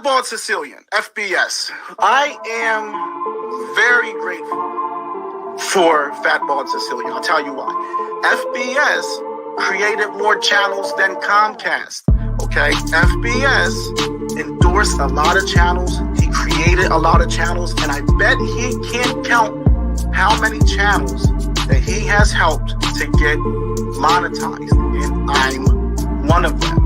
Venmo Bald-Sicilian, FBS. I am very grateful for Fat Bald-Sicilian. I'll tell you why. FBS created more channels than Comcast. Okay, FBS endorsed a lot of channels. He created a lot of channels, and I bet he can't count how many channels that he has helped to get monetized, and I'm one of them.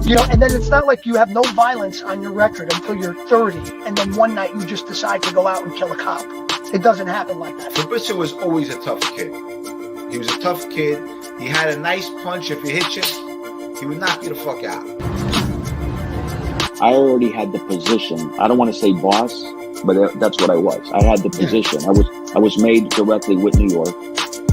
You know, and then it's not like you have no violence on your record until you're 30, and then one night you just decide to go out and kill a cop. It doesn't happen like that. Fabrizio was always a tough kid. He was a tough kid. He had a nice punch. If you hit you, he would knock you the fuck out. I already had the position. I don't want to say boss, but that's what I was. I had the position. I was made directly with New York,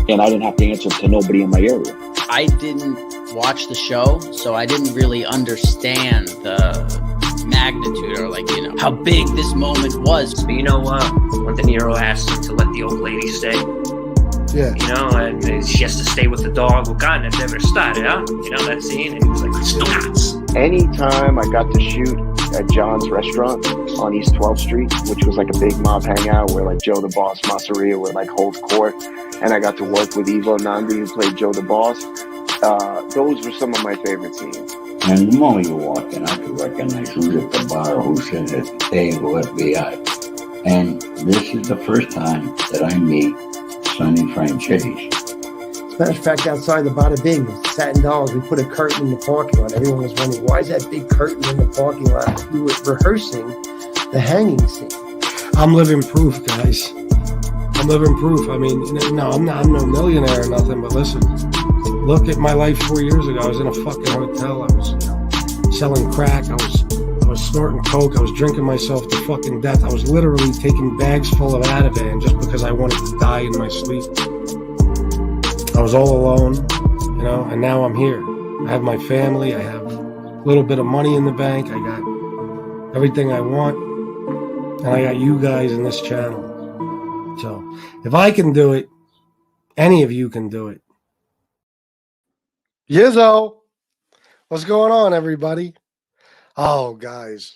and I didn't have to answer to nobody in my area. I didn't watch the show, so I didn't really understand the magnitude or, like, you know, how big this moment was. But you know what? When De Niro asked him to let the old lady stay, you know, and she has to stay with the dog. Well, God, that never started, huh? You know, that scene, and he was like, "Stop." Anytime I got to shoot at John's restaurant on East 12th Street, which was like a big mob hangout where like Joe the Boss Masseria would like hold court, and I got to work with Ivo Nandi, who played Joe the Boss. Those were some of my favorite scenes. And the moment you walk in, I could recognize who's at the bar, who's at the table, FBI. And this is the first time that I meet Sonny Franchetti. As a matter of fact, outside the Bada Bing, Satin Dolls, we put a curtain in the parking lot. Everyone was wondering, why is that big curtain in the parking lot? We were rehearsing the hanging scene. I'm living proof, guys. I'm living proof. I mean, no, I'm no millionaire or nothing, but listen. Look at my life 4 years ago. I was in a fucking hotel. I was selling crack. I was snorting coke. I was drinking myself to fucking death. I was literally taking bags full of Ativan just because I wanted to die in my sleep. I was all alone, you know, and now I'm here. I have my family. I have a little bit of money in the bank. I got everything I want. And I got you guys in this channel. So if I can do it, any of you can do it. Yizzo, what's going on, everybody? Oh, guys.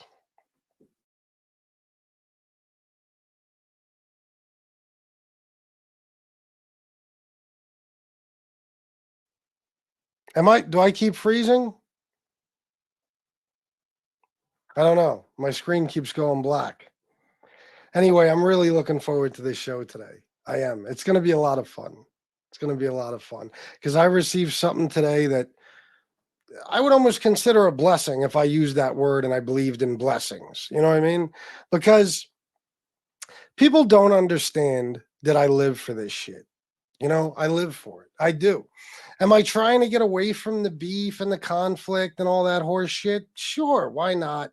Do I keep freezing? I don't know. My screen keeps going black. Anyway, I'm really looking forward to this show today. I am. It's going to be a lot of fun. It's going to be a lot of fun because I received something today that I would almost consider a blessing if I used that word and I believed in blessings. You know what I mean? Because people don't understand that I live for this shit. You know, I live for it. I do. Am I trying to get away from the beef and the conflict and all that horse shit? Sure. Why not?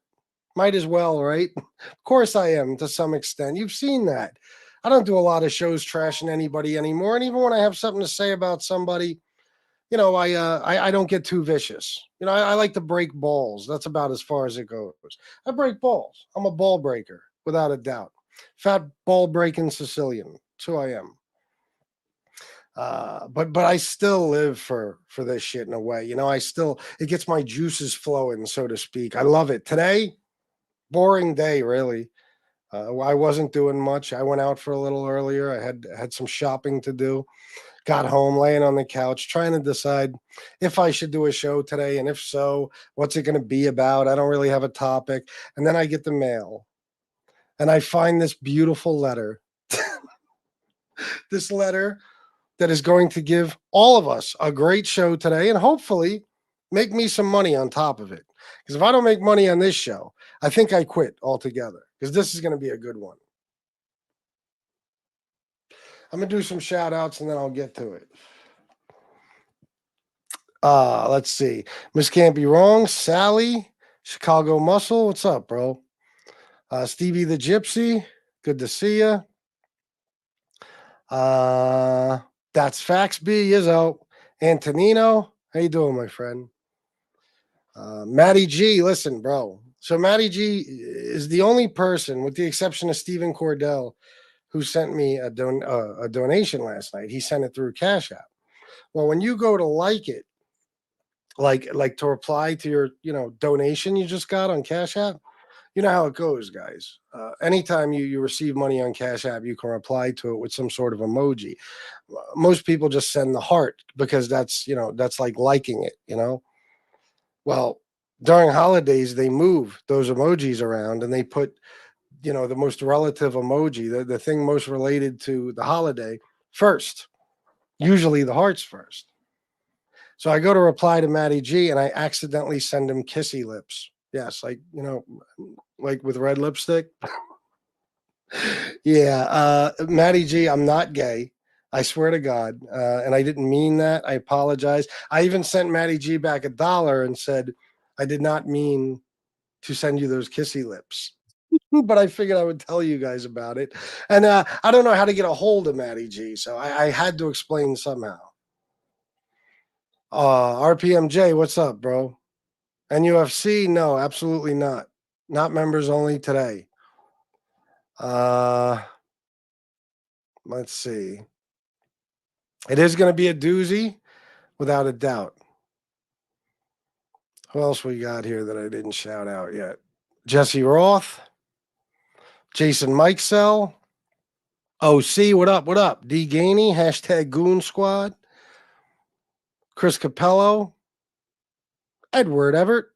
Might as well, right? Of course I am to some extent. You've seen that. I don't do a lot of shows trashing anybody anymore. And even when I have something to say about somebody, you know, I don't get too vicious. You know, I like to break balls. That's about as far as it goes. I break balls. I'm a ball breaker, without a doubt. Fat ball breaking Sicilian. That's who I am. But I still live for this shit in a way. You know, it gets my juices flowing, so to speak. I love it. Today, boring day, really. I wasn't doing much. I went out for a little earlier. I had some shopping to do. Got home, laying on the couch, trying to decide if I should do a show today, and if so, what's it going to be about? I don't really have a topic. And then I get the mail, and I find this beautiful letter. This letter that is going to give all of us a great show today, and hopefully make me some money on top of it. Because if I don't make money on this show, I think I quit altogether, because this is going to be a good one. I'm going to do some shout outs and then I'll get to it. Let's see. Miss Can't Be Wrong, Sally, Chicago Muscle. What's up, bro? Stevie the Gypsy. Good to see you. That's Fax B, Izzo. Antonino. How you doing, my friend? Matty G, listen, bro. So Matty G is the only person, with the exception of Stephen Cordell, who sent me a donation last night. He sent it through Cash App. Well, when you go to like it like to reply to your, donation you just got on Cash App. You know how it goes, guys. Anytime you receive money on Cash App, you can reply to it with some sort of emoji. Most people just send the heart because that's like liking it. Well, during holidays, they move those emojis around and they put, the most relative emoji, the thing most related to the holiday first, usually the hearts first. So I go to reply to Matty G and I accidentally send him kissy lips. Yes, like with red lipstick. Yeah, Matty G, I'm not gay. I swear to God. And I didn't mean that. I apologize. I even sent Matty G back $1 and said, I did not mean to send you those kissy lips. But I figured I would tell you guys about it. And I don't know how to get a hold of Matty G, so I had to explain somehow. RPMJ, what's up, bro? NUFC? No, absolutely not. Not members only today. Let's see. It is going to be a doozy, without a doubt. Who else we got here that I didn't shout out yet? Jesse Roth, Jason Mikesell, OC, what up? What up? D Gainey, hashtag Goon Squad, Chris Capello, Edward Everett,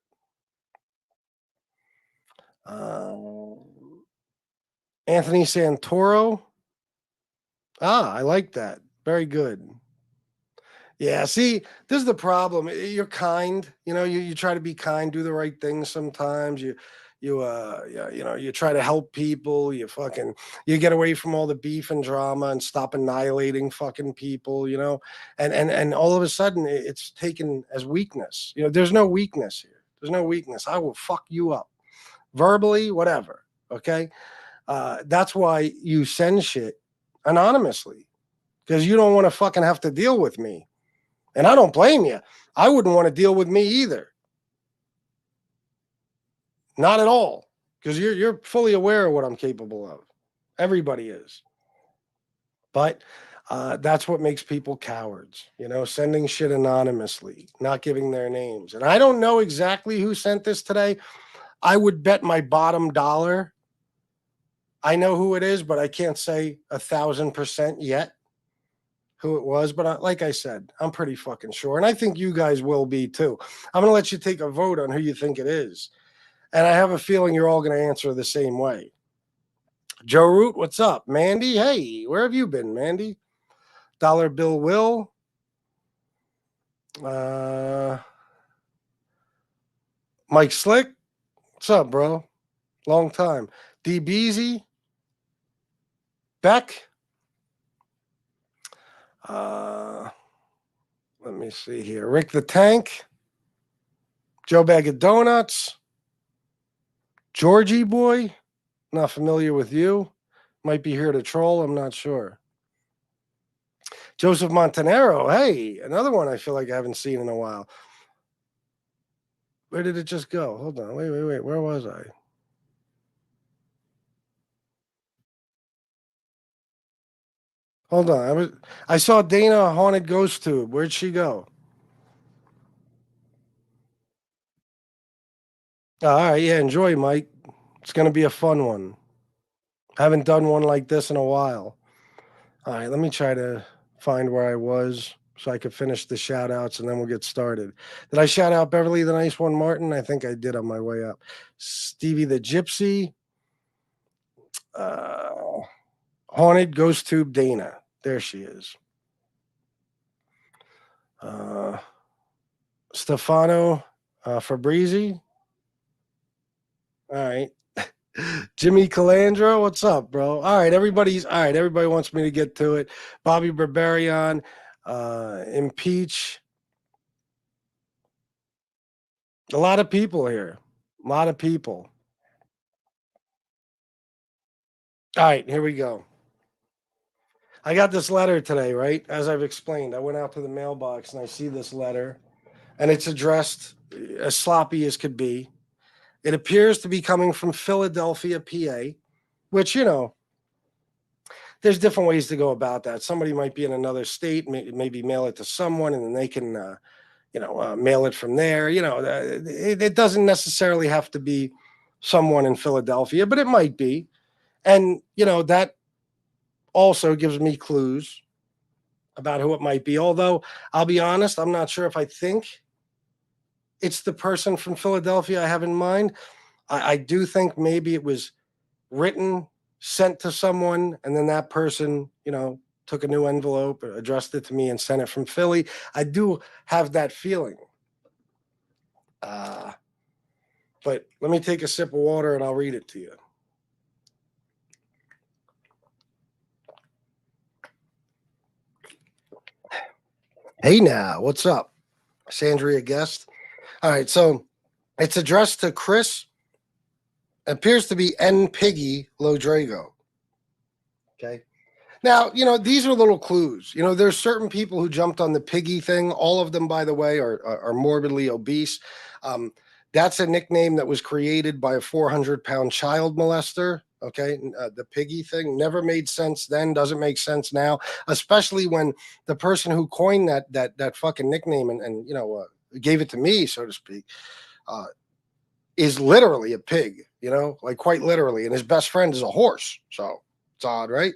Anthony Santoro. I like that. Very good. Yeah, see, this is the problem. You're kind, you try to be kind, do the right things sometimes. You try to help people. You get away from all the beef and drama and stop annihilating fucking people, and all of a sudden it's taken as weakness. There's no weakness here. There's no weakness. I will fuck you up verbally, whatever. Okay. That's why you send shit anonymously, because you don't want to fucking have to deal with me. And I don't blame you. I wouldn't want to deal with me either. Not at all. Because you're fully aware of what I'm capable of. Everybody is. But that's what makes people cowards. Sending shit anonymously, not giving their names. And I don't know exactly who sent this today. I would bet my bottom dollar I know who it is, but I can't say 1,000% yet who it was. But like I said, I'm pretty fucking sure. And I think you guys will be too. I'm going to let you take a vote on who you think it is. And I have a feeling you're all going to answer the same way. Joe Root, what's up? Mandy, hey, where have you been, Mandy? Dollar Bill Will. Mike Slick, what's up, bro? Long time. D Beezy. Beck. Let me see here. Rick the Tank. Joe Bag of Donuts. Georgie Boy. Not familiar with you. Might be here to troll. I'm not sure. Joseph Montanero. Hey, another one I feel like I haven't seen in a while. Where did it just go? Hold on. Wait. Where was I? Hold on. I saw Dana Haunted Ghost Tube. Where'd she go? All right. Yeah. Enjoy, Mike. It's going to be a fun one. Haven't done one like this in a while. All right. Let me try to find where I was so I could finish the shout outs and then we'll get started. Did I shout out Beverly the Nice One Martin? I think I did on my way up. Stevie the Gypsy. Haunted Ghost Tube Dana. There she is. Stefano Fabrizi. All right. Jimmy Calandro, what's up, bro? All right, everybody wants me to get to it. Bobby Barbarian, Impeach. A lot of people here. A lot of people. All right, here we go. I got this letter today, right? As I've explained, I went out to the mailbox and I see this letter, and it's addressed as sloppy as could be. It appears to be coming from Philadelphia, PA, which, there's different ways to go about that. Somebody might be in another state, maybe mail it to someone, and then they can, mail it from there. It doesn't necessarily have to be someone in Philadelphia, but it might be. And, that also gives me clues about who it might be. Although, I'll be honest, I'm not sure if I think it's the person from Philadelphia I have in mind. I do think maybe it was written, sent to someone, and then that person, took a new envelope, addressed it to me, and sent it from Philly. I do have that feeling. But let me take a sip of water and I'll read it to you. Hey now, what's up? Sandria Guest. All right, so it's addressed to Chris. It appears to be N. Piggy Lodrago. Okay. Now, these are little clues. There's certain people who jumped on the piggy thing. All of them, by the way, are morbidly obese. That's a nickname that was created by a 400-pound child molester. Okay. The piggy thing never made sense then, doesn't make sense now, especially when the person who coined that fucking nickname and gave it to me, so to speak, is literally a pig, like quite literally. And his best friend is a horse. So it's odd, right?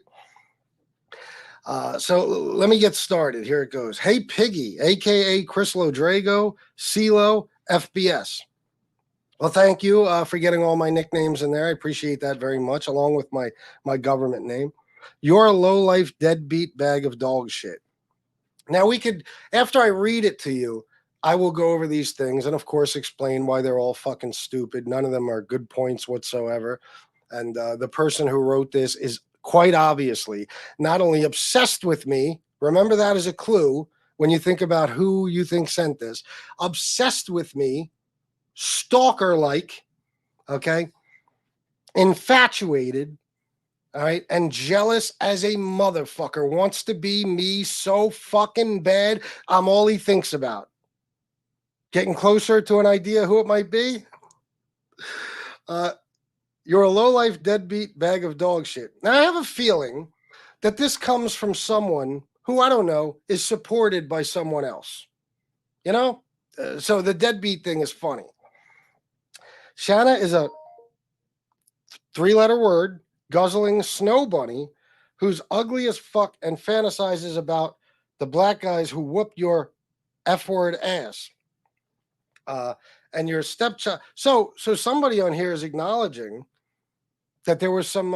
So let me get started. Here it goes. Hey, Piggy, a.k.a. Chris Lodrago, CeeLo, FBS. Well, thank you for getting all my nicknames in there. I appreciate that very much, along with my government name. You're a low-life, deadbeat bag of dog shit. Now, we could, after I read it to you, I will go over these things and, of course, explain why they're all fucking stupid. None of them are good points whatsoever. And the person who wrote this is quite obviously not only obsessed with me, remember that as a clue when you think about who you think sent this, obsessed with me, stalker-like, okay, infatuated, all right, and jealous as a motherfucker, wants to be me so fucking bad, I'm all he thinks about. Getting closer to an idea who it might be? You're a low-life, deadbeat bag of dog shit. Now, I have a feeling that this comes from someone who, I don't know, is supported by someone else. So the deadbeat thing is funny. Shanna is a 3-letter word, guzzling snow bunny who's ugly as fuck and fantasizes about the black guys who whoop your F-word ass. And your stepchild. So somebody on here is acknowledging that there was some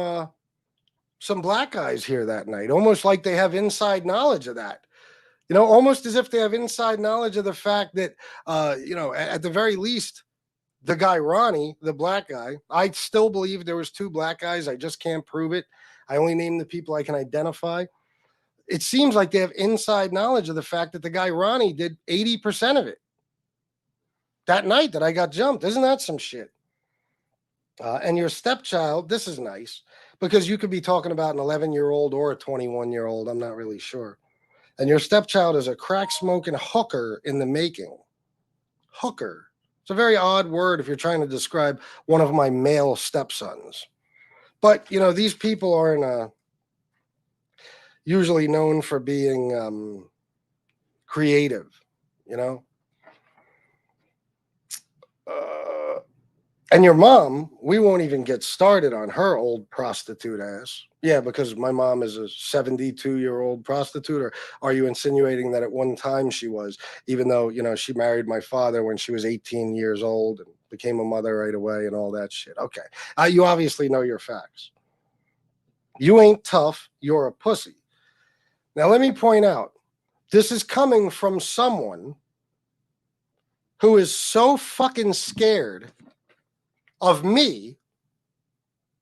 black guys here that night, almost like they have inside knowledge of that. Almost as if they have inside knowledge of the fact that, at the very least, the guy Ronnie, the black guy, I still believe there was 2 black guys. I just can't prove it. I only name the people I can identify. It seems like they have inside knowledge of the fact that the guy Ronnie did 80% of it that night that I got jumped. Isn't that some shit? And your stepchild, this is nice, because you could be talking about an 11-year-old or a 21-year-old. I'm not really sure. And your stepchild is a crack-smoking hooker in the making. Hooker. It's a very odd word if you're trying to describe one of my male stepsons. But, these people aren't usually known for being creative, And your mom, we won't even get started on her old prostitute ass. Yeah, because my mom is a 72-year-old prostitute. Or are you insinuating that at one time she was, even though, she married my father when she was 18 years old and became a mother right away and all that shit? Okay. You obviously know your facts. You ain't tough. You're a pussy. Now, let me point out, this is coming from someone who is so fucking scared of me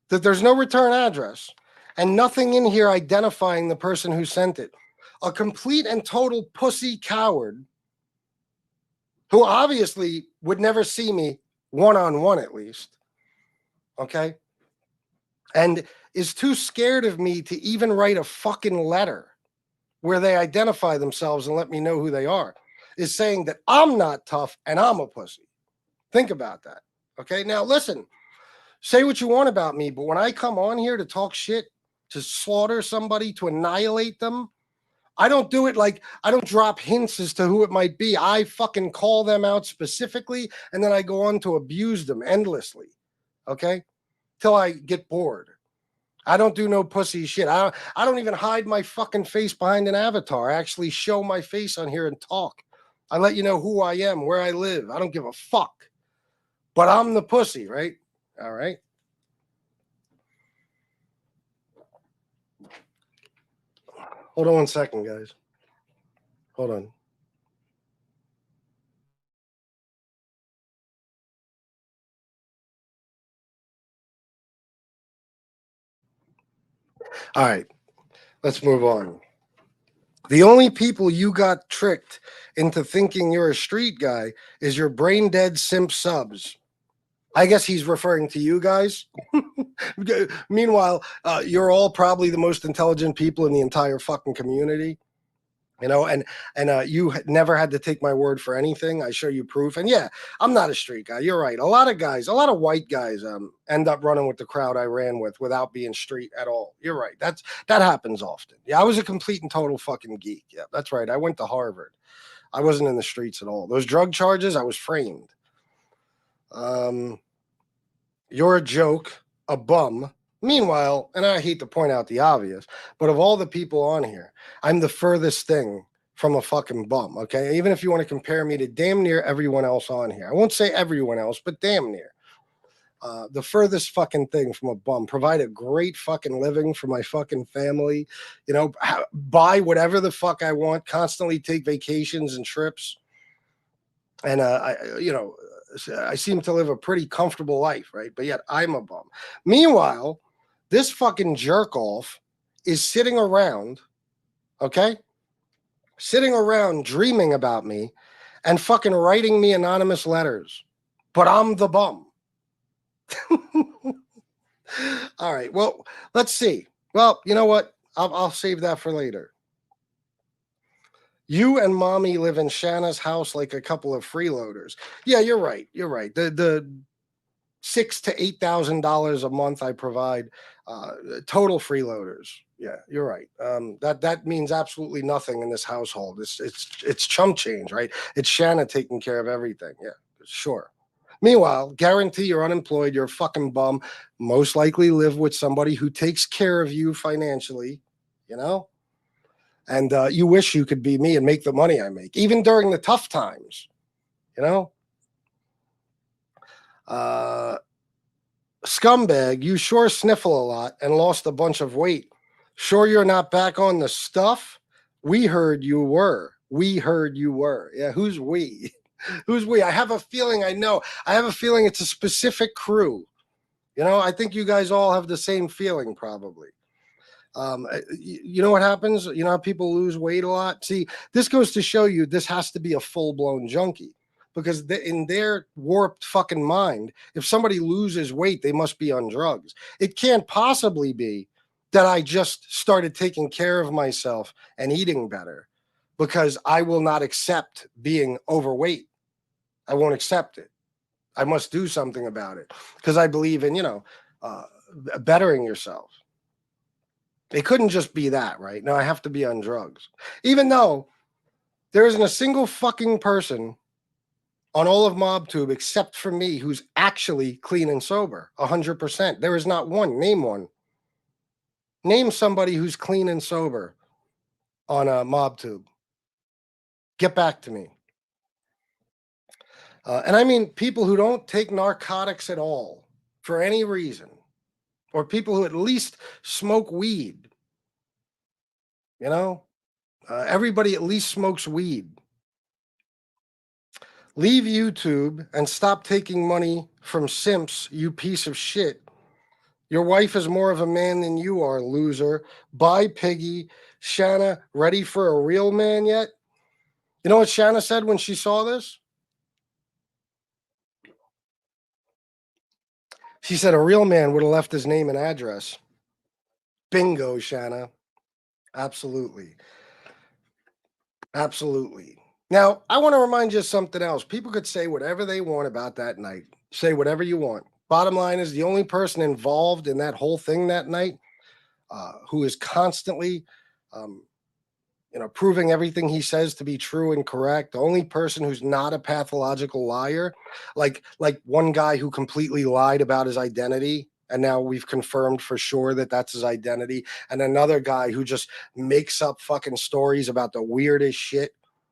that there's no return address and nothing in here identifying the person who sent it. A complete and total pussy coward who obviously would never see me one-on-one at least, okay? And is too scared of me to even write a fucking letter where they identify themselves and let me know who they are, is saying that I'm not tough and I'm a pussy. Think about that. Okay, now listen, say what you want about me, but when I come on here to talk shit, to slaughter somebody, to annihilate them, I don't do it like I don't drop hints as to who it might be. I fucking call them out specifically, and then I go on to abuse them endlessly. Okay? Till I get bored. I don't do no pussy shit. I don't even hide my fucking face behind an avatar. I actually show my face on here and talk. I let you know who I am, where I live. I don't give a fuck. But I'm the pussy, right? All right. Hold on 1 second, guys. Hold on. All right. Let's move on. The only people you got tricked into thinking you're a street guy is your brain dead simp subs. I guess he's referring to you guys. Meanwhile, you're all probably the most intelligent people in the entire fucking community. You know, and you never had to take my word for anything. I show you proof. And yeah, I'm not a street guy. You're right. A lot of guys, a lot of white guys end up running with the crowd I ran with without being street at all. You're right. That happens often. Yeah, I was a complete and total fucking geek. Yeah, that's right. I went to Harvard. I wasn't in the streets at all. Those drug charges, I was framed. You're a joke, a bum. Meanwhile, and I hate to point out the obvious, but of all the people on here, I'm the furthest thing from a fucking bum, okay? Even if you want to compare me to damn near everyone else on here. I won't say everyone else, but damn near. The furthest fucking thing from a bum. Provide a great fucking living for my fucking family. You know, buy whatever the fuck I want. Constantly take vacations and trips. And, I seem to live a pretty comfortable life, right? But yet I'm a bum. Meanwhile, this fucking jerk off is sitting around, okay? Sitting around dreaming about me and fucking writing me anonymous letters. But I'm the bum. All right. Well, let's see. Well, you know what? I'll save that for later. You and mommy live in Shanna's house like a couple of freeloaders. Yeah, you're right. You're right. The $6,000 to $8,000 a month I provide, total freeloaders. Yeah, you're right. That means absolutely nothing in this household. It's chump change, right? It's Shanna taking care of everything. Yeah, sure. Meanwhile, guarantee you're unemployed. You're a fucking bum. Most likely live with somebody who takes care of you financially. You know. And you wish you could be me and make the money I make, even during the tough times, you know? Scumbag, you sure sniffle a lot and lost a bunch of weight. Sure you're not back on the stuff? We heard you were. We heard you were. Yeah, who's we? Who's we? I have a feeling I know. I have a feeling it's a specific crew. You know, I think you guys all have the same feeling probably. You know what happens? You know how people lose weight a lot? See, this goes to show you this has to be a full-blown junkie because in their warped fucking mind, if somebody loses weight, they must be on drugs. It can't possibly be that I just started taking care of myself and eating better because I will not accept being overweight. I won't accept it. I must do something about it because I believe in, bettering yourself. It couldn't just be that, right? No, I have to be on drugs. Even though there isn't a single fucking person on all of MobTube except for me who's actually clean and sober, 100%. There is not one. Name one. Name somebody who's clean and sober on MobTube. Get back to me. And I mean people who don't take narcotics at all for any reason, or people who at least smoke weed. You know, everybody at least smokes weed. Leave YouTube and stop taking money from simps, you piece of shit. Your wife is more of a man than you are, loser. Bye, Piggy. Shanna, ready for a real man yet? You know what Shanna said when she saw this? She said a real man would have left his name and address. Bingo, Shanna. Absolutely. Absolutely. Now, I want to remind you of something else. People could say whatever they want about that night. Say whatever you want. Bottom line is the only person involved in that whole thing that night who is constantly, proving everything he says to be true and correct. The only person who's not a pathological liar, like one guy who completely lied about his identity, and now we've confirmed for sure that that's his identity, and another guy who just makes up fucking stories about the weirdest shit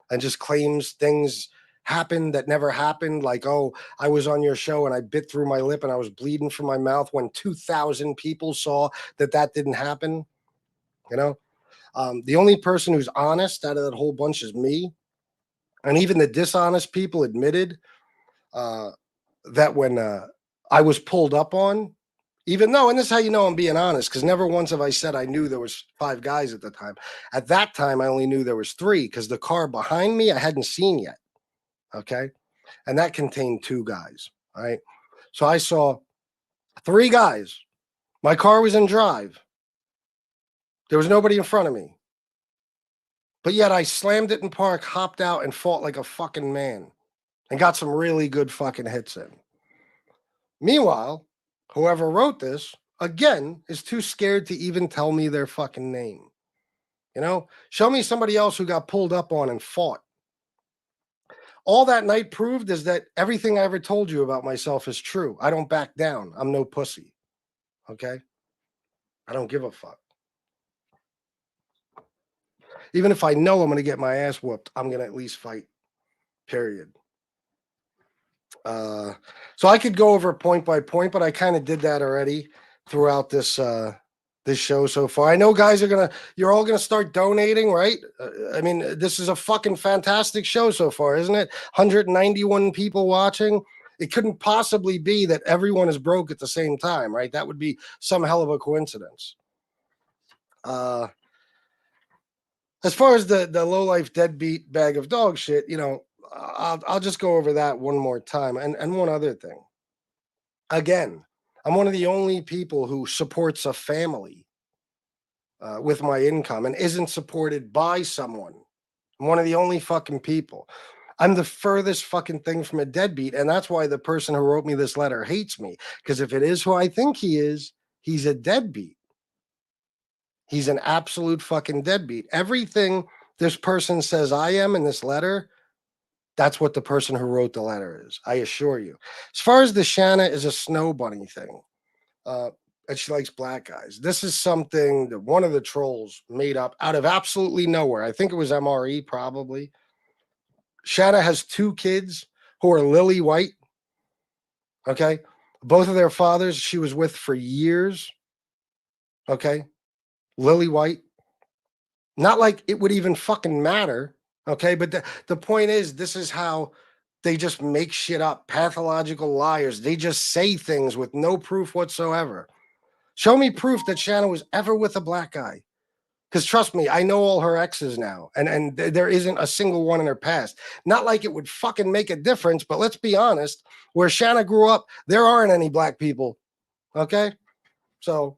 and just claims things happened that never happened, like, oh, I was on your show and I bit through my lip and I was bleeding from my mouth, when 2,000 people saw that didn't happen. The only person who's honest out of that whole bunch is me. And even the dishonest people admitted that when I was pulled up on, even though, and this is how you know I'm being honest, because never once have I said I knew there was 5 guys at the time. At that time, I only knew there was 3, because the car behind me I hadn't seen yet. Okay. And that contained 2 guys. All right. So I saw 3 guys. My car was in drive. There was nobody in front of me. But yet I slammed it in park, hopped out, and fought like a fucking man and got some really good fucking hits in. Meanwhile, whoever wrote this, again, is too scared to even tell me their fucking name. Show me somebody else who got pulled up on and fought. All that night proved is that everything I ever told you about myself is true. I don't back down. I'm no pussy. Okay? I don't give a fuck. Even if I know I'm going to get my ass whooped, I'm going to at least fight. Period. So I could go over point by point, but I kind of did that already throughout this show so far. I know guys you're all gonna start donating, right? I mean, this is a fucking fantastic show so far, isn't it? 191 people watching. It couldn't possibly be that everyone is broke at the same time, right? That would be some hell of a coincidence. As far as the low-life deadbeat bag of dog shit, I'll just go over that one more time. And one other thing. Again, I'm one of the only people who supports a family with my income and isn't supported by someone. I'm one of the only fucking people. I'm the furthest fucking thing from a deadbeat, and that's why the person who wrote me this letter hates me. Because if it is who I think he is, he's a deadbeat. He's an absolute fucking deadbeat. Everything this person says I am in this letter, that's what the person who wrote the letter is. I assure you. As far as the Shanna is a snow bunny thing, and she likes black guys. This is something that one of the trolls made up out of absolutely nowhere. I think it was MRE probably. Shanna has 2 kids who are lily white. Okay. Both of their fathers she was with for years. Okay. Lily white. Not like it would even fucking matter. Okay. But the point is, this is how they just make shit up. Pathological liars. They just say things with no proof whatsoever. Show me proof that Shanna was ever with a black guy. Because trust me, I know all her exes now. And there isn't a single one in her past. Not like it would fucking make a difference, but let's be honest. Where Shanna grew up, there aren't any black people. Okay? So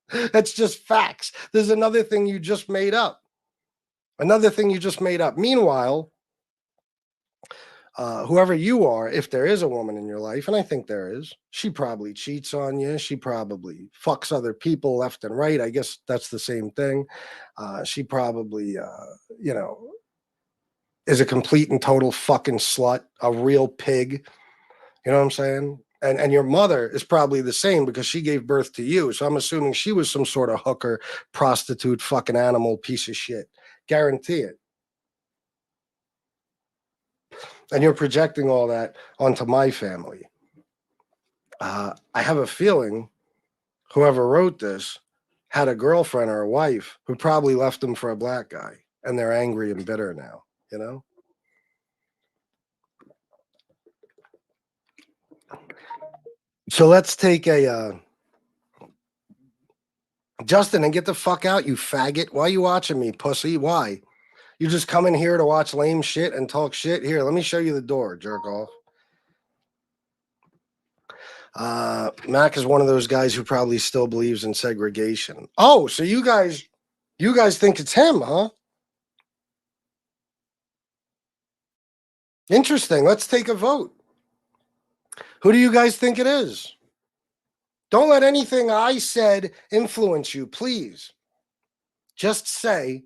that's just facts. There's another thing you just made up. Meanwhile, whoever you are, if there is a woman in your life, and I think there is, she probably cheats on you. She probably fucks other people left and right. I guess that's the same thing. She probably, is a complete and total fucking slut, a real pig. You know what I'm saying? And your mother is probably the same because she gave birth to you. So I'm assuming she was some sort of hooker, prostitute, fucking animal, piece of shit. Guarantee it. And you're projecting all that onto my family. I have a feeling whoever wrote this had a girlfriend or a wife who probably left them for a black guy, and they're angry and bitter now, So let's take a Justin, and get the fuck out, you faggot. Why are you watching me, pussy? Why? You just come in here to watch lame shit and talk shit? Here, let me show you the door, jerk off. Mac is one of those guys who probably still believes in segregation. Oh, so you guys think it's him, huh? Interesting. Let's take a vote. Who do you guys think it is? Don't let anything I said influence you, please. Just say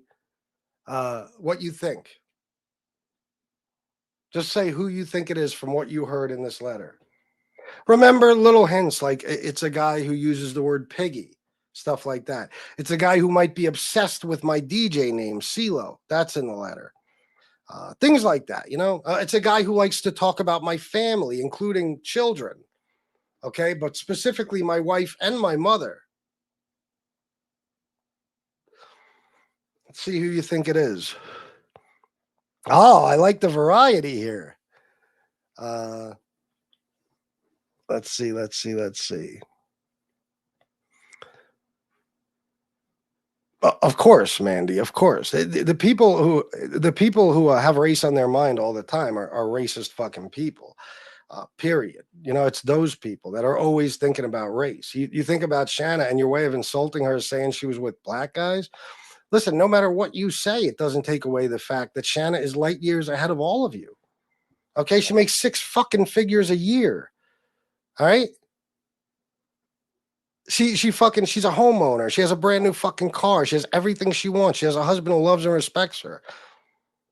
what you think. Just say who you think it is from what you heard in this letter. Remember little hints like it's a guy who uses the word piggy, stuff like that. It's a guy who might be obsessed with my DJ name, CeeLo. That's in the letter. Things like that, you know. It's a guy who likes to talk about my family, including children. Okay, but specifically my wife and my mother. Let's see who you think it is. Oh, I like the variety here. Let's see. Of course, Mandy. Of course, the people who have race on their mind all the time are racist fucking people. Period. You know, it's those people that are always thinking about race. You think about Shanna and your way of insulting her, saying she was with black guys. Listen, no matter what you say, it doesn't take away the fact that Shanna is light years ahead of all of you. Okay, she makes 6 fucking figures a year. All right. She's a homeowner. She has a brand new fucking car. She has everything she wants. She has a husband who loves and respects her.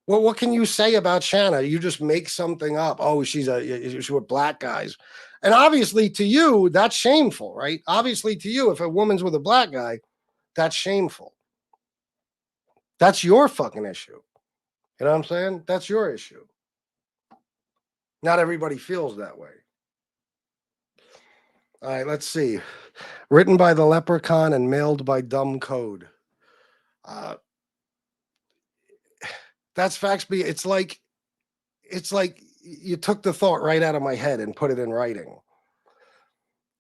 Well, what can you say about Shanna? You just make something up. Oh, she's with black guys. And obviously to you, that's shameful, right? Obviously to you, if a woman's with a black guy, that's shameful. That's your fucking issue. You know what I'm saying? That's your issue. Not everybody feels that way. All right, let's see. Written by the Leprechaun and mailed by Dumb Code. That's Faxby. It's like you took the thought right out of my head and put it in writing.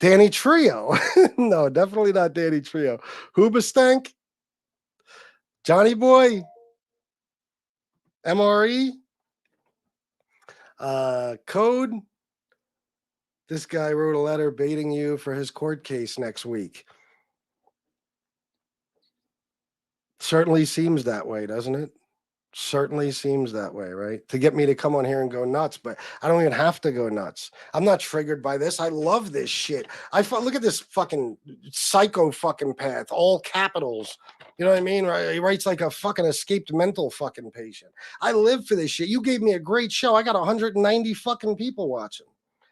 Danny Trio. No, definitely not Danny Trio. Hoobastank. Johnny Boy. MRE. Code. This guy wrote a letter baiting you for his court case next week. Certainly seems that way, doesn't it? Certainly seems that way, right? To get me to come on here and go nuts, but I don't even have to go nuts. I'm not triggered by this. I love this shit. Look at this fucking psycho fucking path, all capitals. You know what I mean? Right? He writes like a fucking escaped mental fucking patient. I live for this shit. You gave me a great show. I got 190 fucking people watching,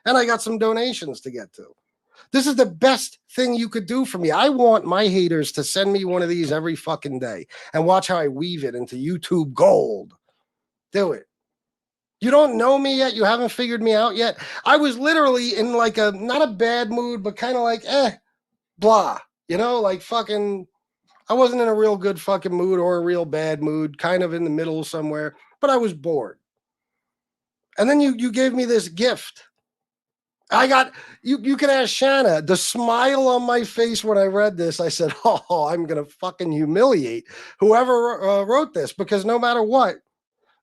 and I got some donations to get to. This is the best thing you could do for me. I want my haters to send me one of these every fucking day and watch how I weave it into YouTube gold. Do it. You don't know me yet. You haven't figured me out yet. I was literally in like not a bad mood, but kind of like, blah, you know, like fucking, I wasn't in a real good fucking mood or a real bad mood, kind of in the middle somewhere, but I was bored. And then you gave me this gift. I got, you can ask Shanna, the smile on my face when I read this, I said, oh, I'm going to fucking humiliate whoever wrote this, because no matter what,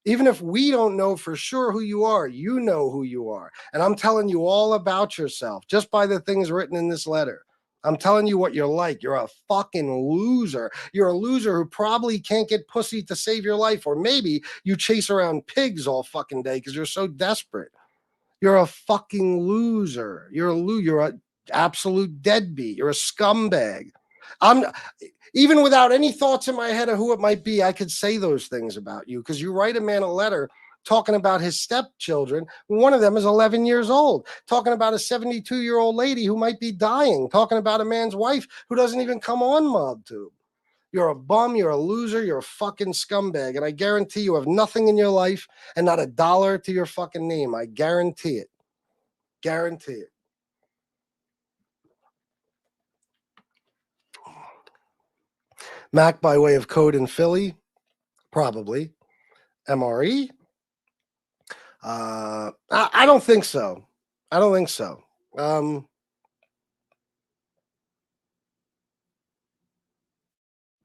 even if we don't know for sure who you are, you know who you are. And I'm telling you all about yourself just by the things written in this letter. I'm telling you what you're like. You're a fucking loser. You're a loser who probably can't get pussy to save your life. Or maybe you chase around pigs all fucking day because you're so desperate. You're a fucking loser. You're an absolute deadbeat. You're a scumbag. Even without any thoughts in my head of who it might be, I could say those things about you because you write a man a letter talking about his stepchildren. One of them is 11 years old, talking about a 72-year-old lady who might be dying, talking about a man's wife who doesn't even come on MobTube. You're a bum, you're a loser, you're a fucking scumbag. And I guarantee you have nothing in your life and not $1 to your fucking name. I guarantee it. Guarantee it. Mac by way of code in Philly. Probably. MRE? I don't think so. I don't think so.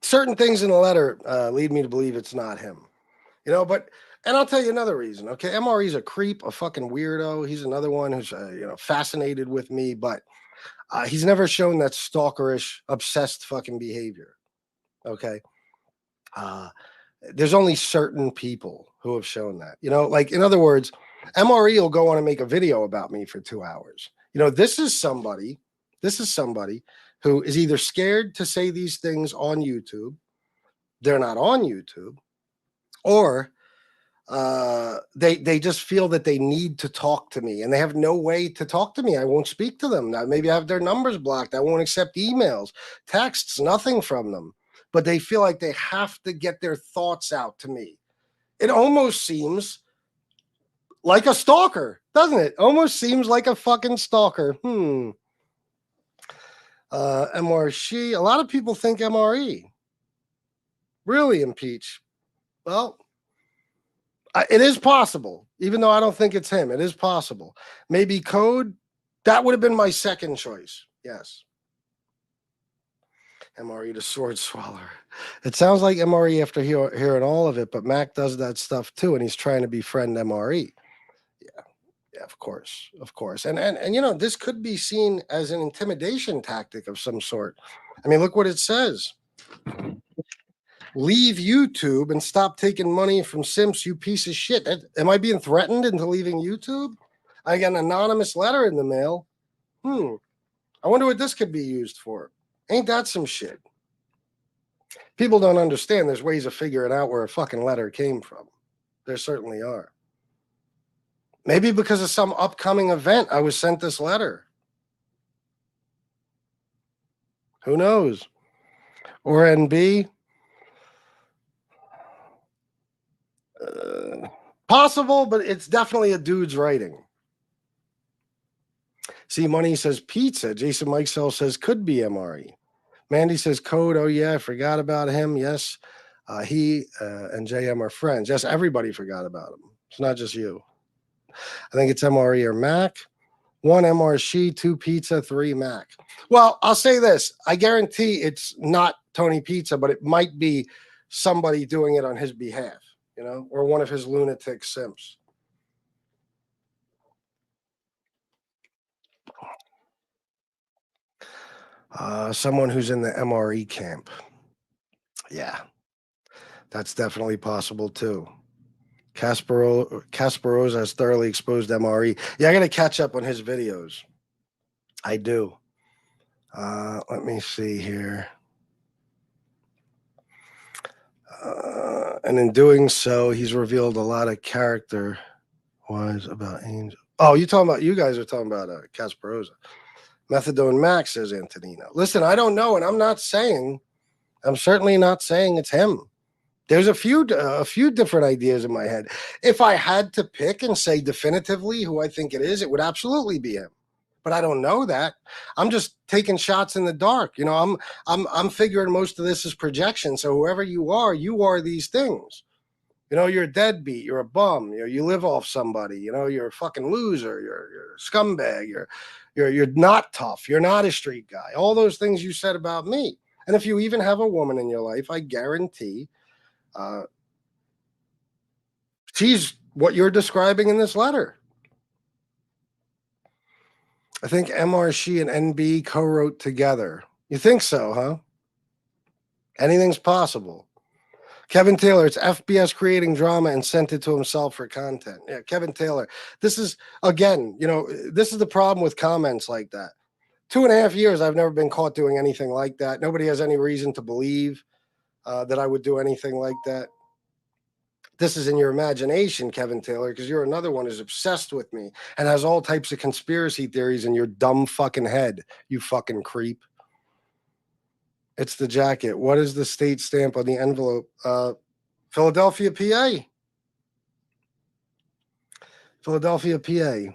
Certain things in the letter lead me to believe it's not him, you know, and I'll tell you another reason. Okay. MRE's a creep, a fucking weirdo. He's another one who's, fascinated with me, but he's never shown that stalkerish, obsessed fucking behavior. Okay. There's only certain people who have shown that, like, in other words, MRE will go on and make a video about me for 2 hours. This is somebody who is either scared to say these things on YouTube. They're not on YouTube. or they just feel that they need to talk to me and they have no way to talk to me. I won't speak to them. Now, maybe I have their numbers blocked. I won't accept emails, texts, nothing from them. But they feel like they have to get their thoughts out to me. It almost seems like a stalker, doesn't it? Almost seems like a fucking stalker. MRC. A lot of people think MRE. Really, impeach. Well, it is possible, even though I don't think it's him. It is possible. Maybe Code. That would have been my second choice. Yes. MRE the sword swallower. It sounds like MRE after hearing all of it, but Mac does that stuff too, and he's trying to befriend MRE. Yeah, of course. And you know, this could be seen as an intimidation tactic of some sort. I mean, look what it says. Leave YouTube and stop taking money from simps, you piece of shit. Am I being threatened into leaving YouTube? I got an anonymous letter in the mail. I wonder what this could be used for. Ain't that some shit? People don't understand there's ways of figuring out where a fucking letter came from. There certainly are. Maybe because of some upcoming event, I was sent this letter. Who knows? Or NB. Possible, but it's definitely a dude's writing. See, Money says pizza. Jason Mikesell says could be MRE. Mandy says Code. Oh, yeah, I forgot about him. Yes, he and JM are friends. Yes, everybody forgot about him. It's not just you. I think it's MRE or Mac. 1 MRC, 2 pizza, 3 Mac. Well, I'll say this. I guarantee it's not Tony Pizza, but it might be somebody doing it on his behalf, you know, or one of his lunatic simps. Someone who's in the MRE camp. Yeah, that's definitely possible too. Kasparoza has thoroughly exposed MRE. Yeah, I got to catch up on his videos. I do. Let me see here. And in doing so, he's revealed a lot of character wise about Angel. Oh, you guys are talking about Kasparoza. Methadone Max, says Antonino. Listen, I don't know, and I'm certainly not saying it's him. There's a few different ideas in my head. If I had to pick and say definitively who I think it is, it would absolutely be him. But I don't know that. I'm just taking shots in the dark. You know, I'm figuring most of this is projection. So whoever you are these things. You know, you're a deadbeat, you're a bum, you live off somebody, you know, you're a fucking loser, you're a scumbag, you're not tough, you're not a street guy. All those things you said about me. And if you even have a woman in your life, I guarantee she's what you're describing in this letter. I think MRC and NB co-wrote together. You think so, huh? Anything's possible. Kevin Taylor, it's FBS creating drama and sent it to himself for content. Yeah, Kevin Taylor. This is, again, you know, this is the problem with comments like that. 2.5 years, I've never been caught doing anything like that. Nobody has any reason to believe that I would do anything like that. This is in your imagination, Kevin Taylor, because you're another one who's obsessed with me and has all types of conspiracy theories in your dumb fucking head, you fucking creep. It's the jacket. What is the state stamp on the envelope? Philadelphia, PA. Philadelphia, PA.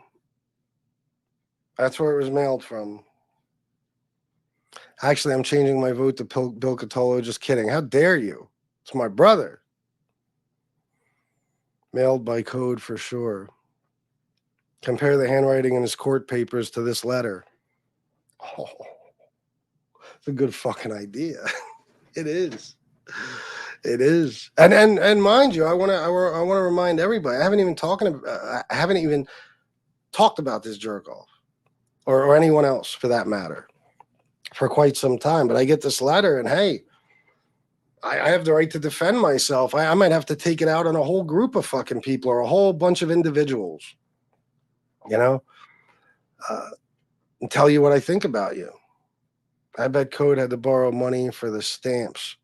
That's where it was mailed from. Actually, I'm changing my vote to Bill Catolo. Just kidding. How dare you? It's my brother. Mailed by code for sure. Compare the handwriting in his court papers to this letter. Oh, it's a good fucking idea. It is. It is. And mind you, I want to remind everybody. I haven't even talked about this jerk off or anyone else for that matter for quite some time. But I get this letter, and hey, I have the right to defend myself. I might have to take it out on a whole group of fucking people or a whole bunch of individuals, you know, and tell you what I think about you. I bet Code had to borrow money for the stamps.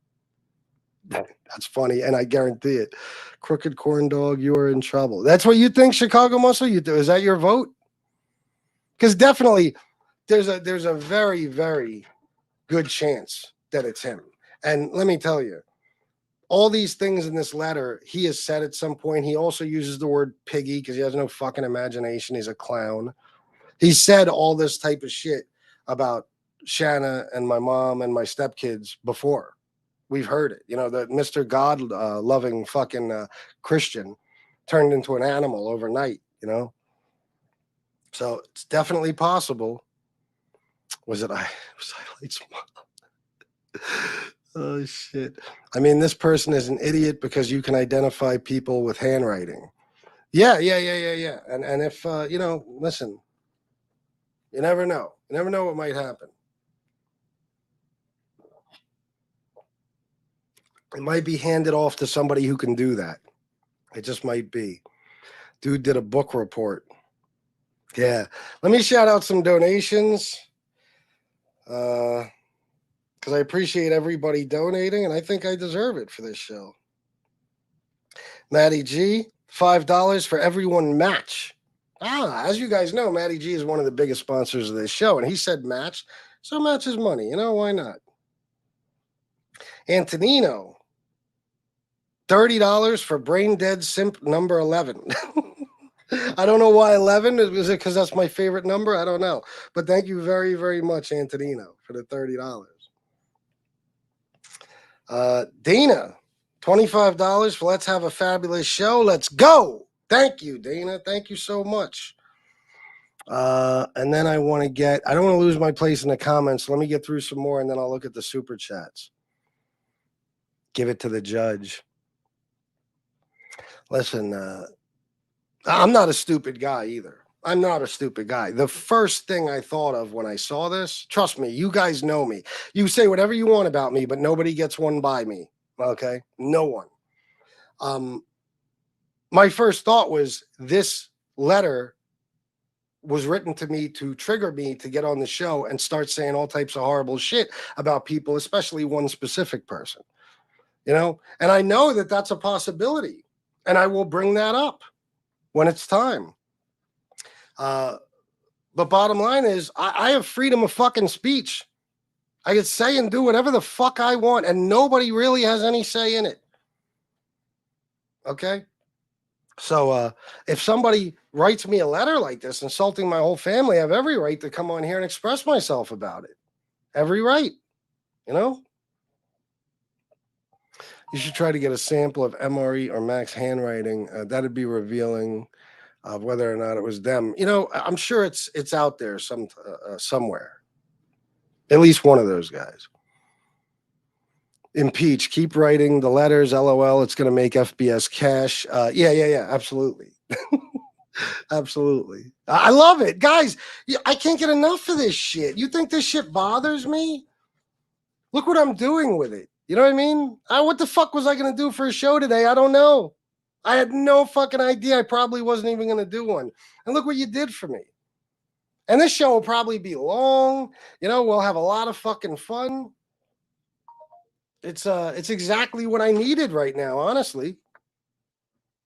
That's funny, and I guarantee it. Crooked corn dog, you are in trouble. That's what you think, Chicago Muscle? You do? Is that your vote? Because definitely, there's a very, very good chance that it's him. And let me tell you, all these things in this letter, he has said at some point. He also uses the word piggy because he has no fucking imagination. He's a clown. He said all this type of shit about Shanna and my mom and my stepkids before. We've heard it. You know, that Mr. God loving fucking Christian turned into an animal overnight, you know? So it's definitely possible. Was it highlights? Oh, shit. I mean, this person is an idiot because you can identify people with handwriting. Yeah. And if, you know, listen, you never know. You never know what might happen. It might be handed off to somebody who can do that. It just might be. Dude did a book report. Yeah. Let me shout out some donations. Because I appreciate everybody donating, and I think I deserve it for this show. Matty G, $5 for everyone match. As you guys know, Matty G is one of the biggest sponsors of this show, and he said match, so match his money. You know, why not? Antonino, $30 for Brain Dead Simp number 11. I don't know why 11. Is it because that's my favorite number? I don't know. But thank you very, very much, Antonino, for the $30. Dana, $25 for Let's Have a Fabulous Show. Let's go. Thank you, Dana. Thank you so much. And then I don't want to lose my place in the comments. Let me get through some more, and then I'll look at the super chats. Give it to the judge. Listen, I'm not a stupid guy either. I'm not a stupid guy. The first thing I thought of when I saw this, trust me, you guys know me. You say whatever you want about me, but nobody gets one by me. Okay? No one. My first thought was this letter was written to me to trigger me to get on the show and start saying all types of horrible shit about people, especially one specific person. You know? And I know that that's a possibility. And I will bring that up when it's time. But bottom line is, I have freedom of fucking speech. I can say and do whatever the fuck I want, and nobody really has any say in it. Okay? So if somebody writes me a letter like this, insulting my whole family, I have every right to come on here and express myself about it. Every right. You know? You should try to get a sample of MRE or Mac's handwriting. That'd be revealing of whether or not it was them. You know, I'm sure it's out there somewhere. At least one of those guys. Impeach. Keep writing the letters. LOL. It's going to make FBS cash. Yeah. Absolutely. Absolutely. I love it. Guys, I can't get enough of this shit. You think this shit bothers me? Look what I'm doing with it. You know what I mean? What the fuck was I going to do for a show today? I don't know. I had no fucking idea. I probably wasn't even going to do one. And look what you did for me. And this show will probably be long. You know, we'll have a lot of fucking fun. It's exactly what I needed right now, honestly.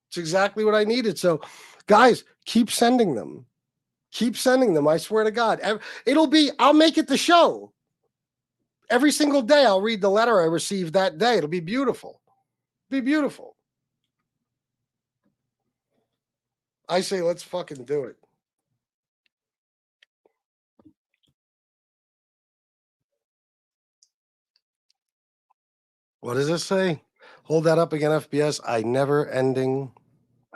It's exactly what I needed. So, guys, keep sending them. Keep sending them. I swear to God. I'll make it the show. Every single day I'll read the letter I received that day. It'll be beautiful. Be beautiful. I say let's fucking do it. What does it say? Hold that up again, FBS. I never ending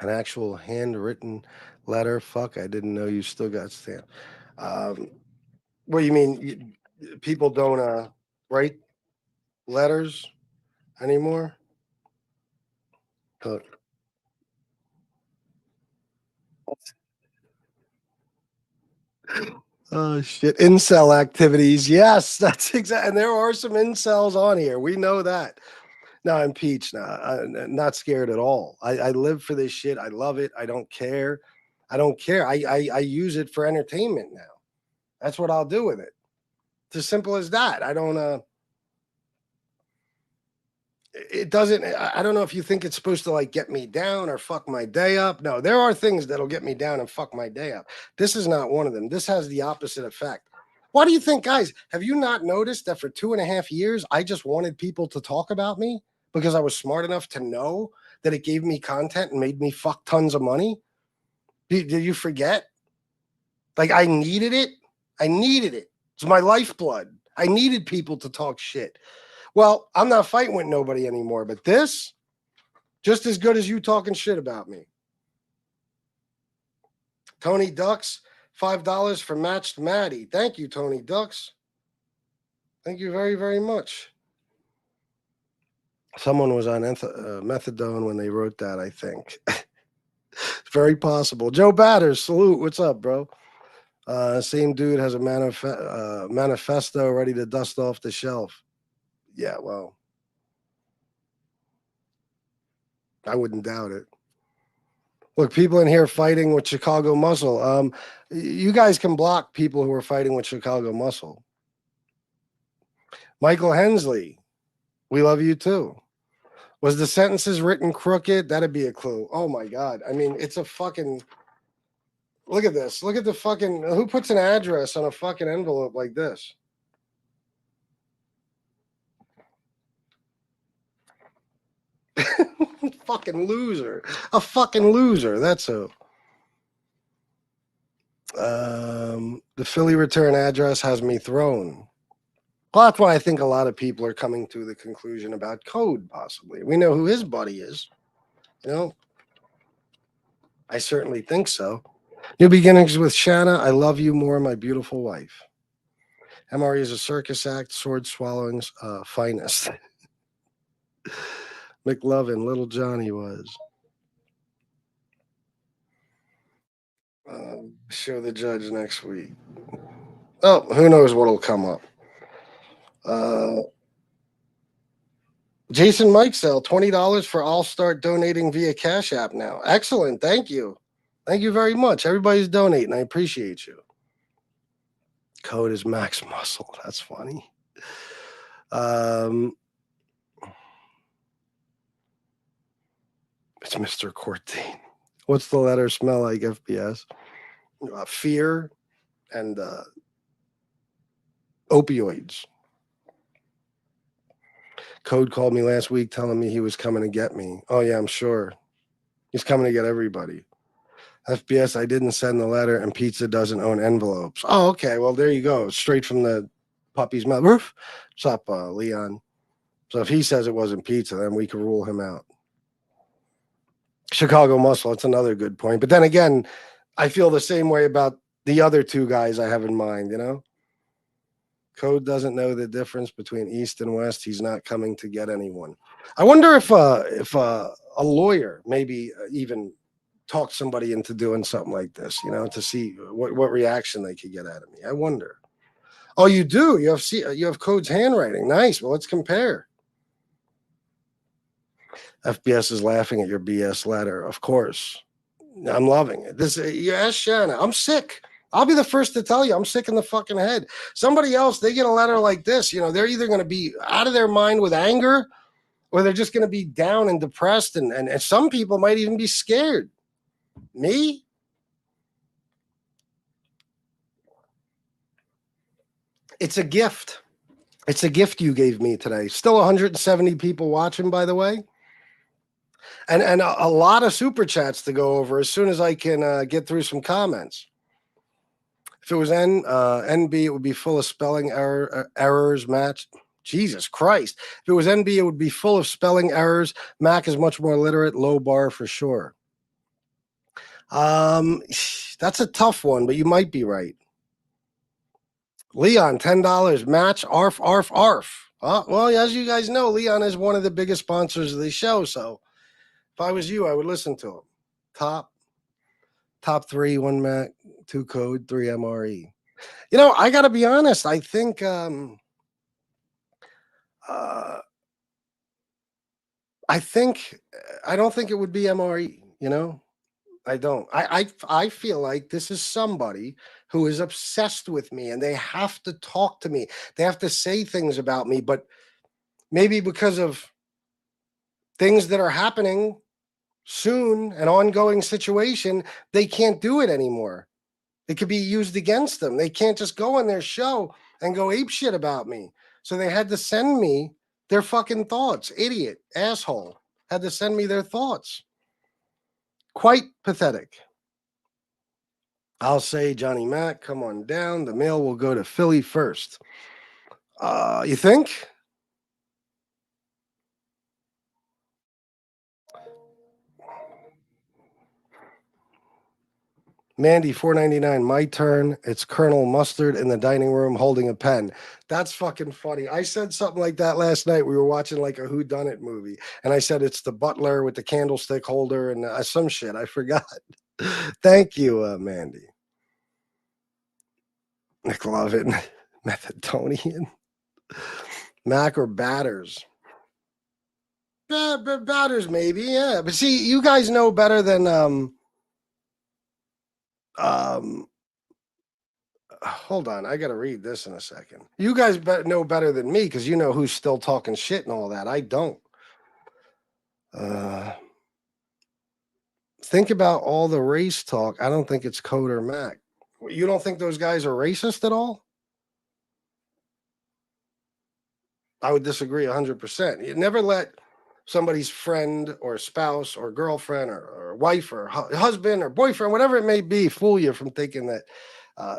an actual handwritten letter. Fuck, I didn't know you still got stamp. What do you mean? People don't write letters anymore? Oh shit! Incel activities. Yes, that's exactly. And there are some incels on here. We know that. No, I'm Peach. No, I'm not scared at all. I live for this shit. I love it. I don't care. I don't care. I use it for entertainment now. That's what I'll do with it. It's as simple as that. I don't. it doesn't, I don't know if you think it's supposed to like get me down or fuck my day up. No, there are things that'll get me down and fuck my day up. This is not one of them. This has the opposite effect. Why do you think, guys, have you not noticed that for 2.5 years, I just wanted people to talk about me because I was smart enough to know that it gave me content and made me fuck tons of money? Did you forget? Like, I needed it. I needed it. It's my lifeblood. I needed people to talk shit. Well, I'm not fighting with nobody anymore, but this, just as good as you talking shit about me. Tony Ducks, $5 for Matched Maddie. Thank you, Tony Ducks. Thank you very, very much. Someone was on methadone when they wrote that, I think. It's very possible. Joe Batters, salute. What's up, bro? Same dude has a manifesto ready to dust off the shelf. Yeah, well, I wouldn't doubt it. Look, people in here fighting with Chicago Muscle. You guys can block people who are fighting with Chicago Muscle. Michael Hensley, we love you too. Was the sentences written crooked? That'd be a clue. Oh my God. I mean, it's a fucking, look at this. Look at the fucking, who puts an address on a fucking envelope like this? Fucking loser. A fucking loser. That's who. The Philly return address has me thrown. Well, that's why I think a lot of people are coming to the conclusion about Code, possibly. We know who his buddy is. You know? I certainly think so. New beginnings with Shanna. I love you more, my beautiful wife. MRE is a circus act, sword swallowing's finest. McLovin, little Johnny was. Show the judge next week. Oh, who knows what'll come up. Jason Mikesell, $20 for I'll start donating via Cash App now. Excellent. Thank you. Thank you very much. Everybody's donating. I appreciate you. Code is Max Muscle. That's funny. It's Mr. Corteen. What's the letter smell like, FBS? Fear and opioids. Code called me last week telling me he was coming to get me. Oh, yeah, I'm sure. He's coming to get everybody. FBS, I didn't send the letter, and pizza doesn't own envelopes. Oh, okay. Well, there you go. Straight from the puppy's mouth. What's up, Leon? So if he says it wasn't pizza, then we can rule him out. Chicago Muscle, that's another good point. But then again, I feel the same way about the other two guys I have in mind, you know? Code doesn't know the difference between East and West. He's not coming to get anyone. I wonder if a lawyer maybe even talked somebody into doing something like this, you know, to see what reaction they could get out of me. I wonder. Oh, you do? You have Code's handwriting. Nice. Well, let's compare. FBS is laughing at your BS letter. Of course. I'm loving it. You ask Shanna. I'm sick. I'll be the first to tell you, I'm sick in the fucking head. Somebody else, they get a letter like this, you know, they're either going to be out of their mind with anger or they're just going to be down and depressed. And some people might even be scared. Me? It's a gift. It's a gift you gave me today. Still 170 people watching, by the way. And a lot of super chats to go over as soon as I can get through some comments. If it was NB, it would be full of spelling errors. Match. Jesus Christ. If it was NB, it would be full of spelling errors. Mac is much more literate. Low bar for sure. That's a tough one, but you might be right. Leon, $10. Match. Arf, arf, arf. Well, as you guys know, Leon is one of the biggest sponsors of the show. So if I was you, I would listen to him. Top 3, 1 Mac, 2 Code, 3 MRE. You know, I got to be honest. I think I don't think it would be MRE, you know? I don't. I feel like this is somebody who is obsessed with me and they have to talk to me. They have to say things about me, but maybe because of things that are happening soon, an ongoing situation, they can't do it anymore. It could be used against them. They can't just go on their show and go ape shit about me. So they had to send me their fucking thoughts. Idiot, asshole. Had to send me their thoughts. Quite pathetic. I'll say, Johnny Mac, come on down. The mail will go to Philly first. You think? Mandy, $4.99. My turn. It's Colonel Mustard in the dining room holding a pen. That's fucking funny. I said something like that last night. We were watching like a whodunit movie, and I said it's the butler with the candlestick holder and some shit. I forgot. Thank you, Mandy. McLovin, Methadonian, Mac or Batters. Yeah, but Batters maybe. Yeah, but see, you guys know better than hold on, I gotta read this in a second. You guys know better than me because you know who's still talking shit and all that. I don't. Think about all the race talk. I don't think it's Code or Mac. You don't think those guys are racist at all? I would disagree 100%. You never let somebody's friend or spouse or girlfriend or wife or husband or boyfriend, whatever it may be, fool you from thinking that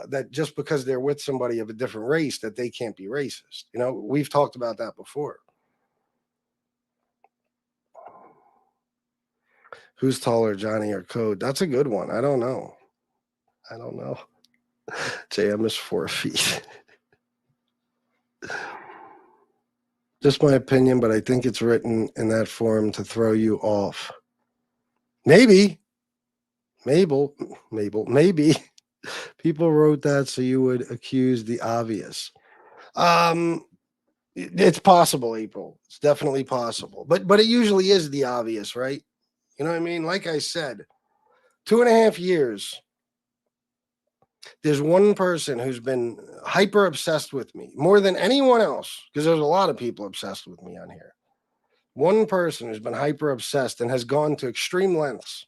that just because they're with somebody of a different race that they can't be racist. You know, we've talked about that before. Who's taller, Johnny or Code? That's a good one. I don't know. JM is 4 feet. Just my opinion, but I think it's written in that form to throw you off. Maybe. Maybe. People wrote that so you would accuse the obvious. It's possible, April. It's definitely possible. But it usually is the obvious, right? You know what I mean? Like I said, 2.5 years. There's one person who's been hyper obsessed with me more than anyone else, because there's a lot of people obsessed with me on here. One person who's been hyper obsessed and has gone to extreme lengths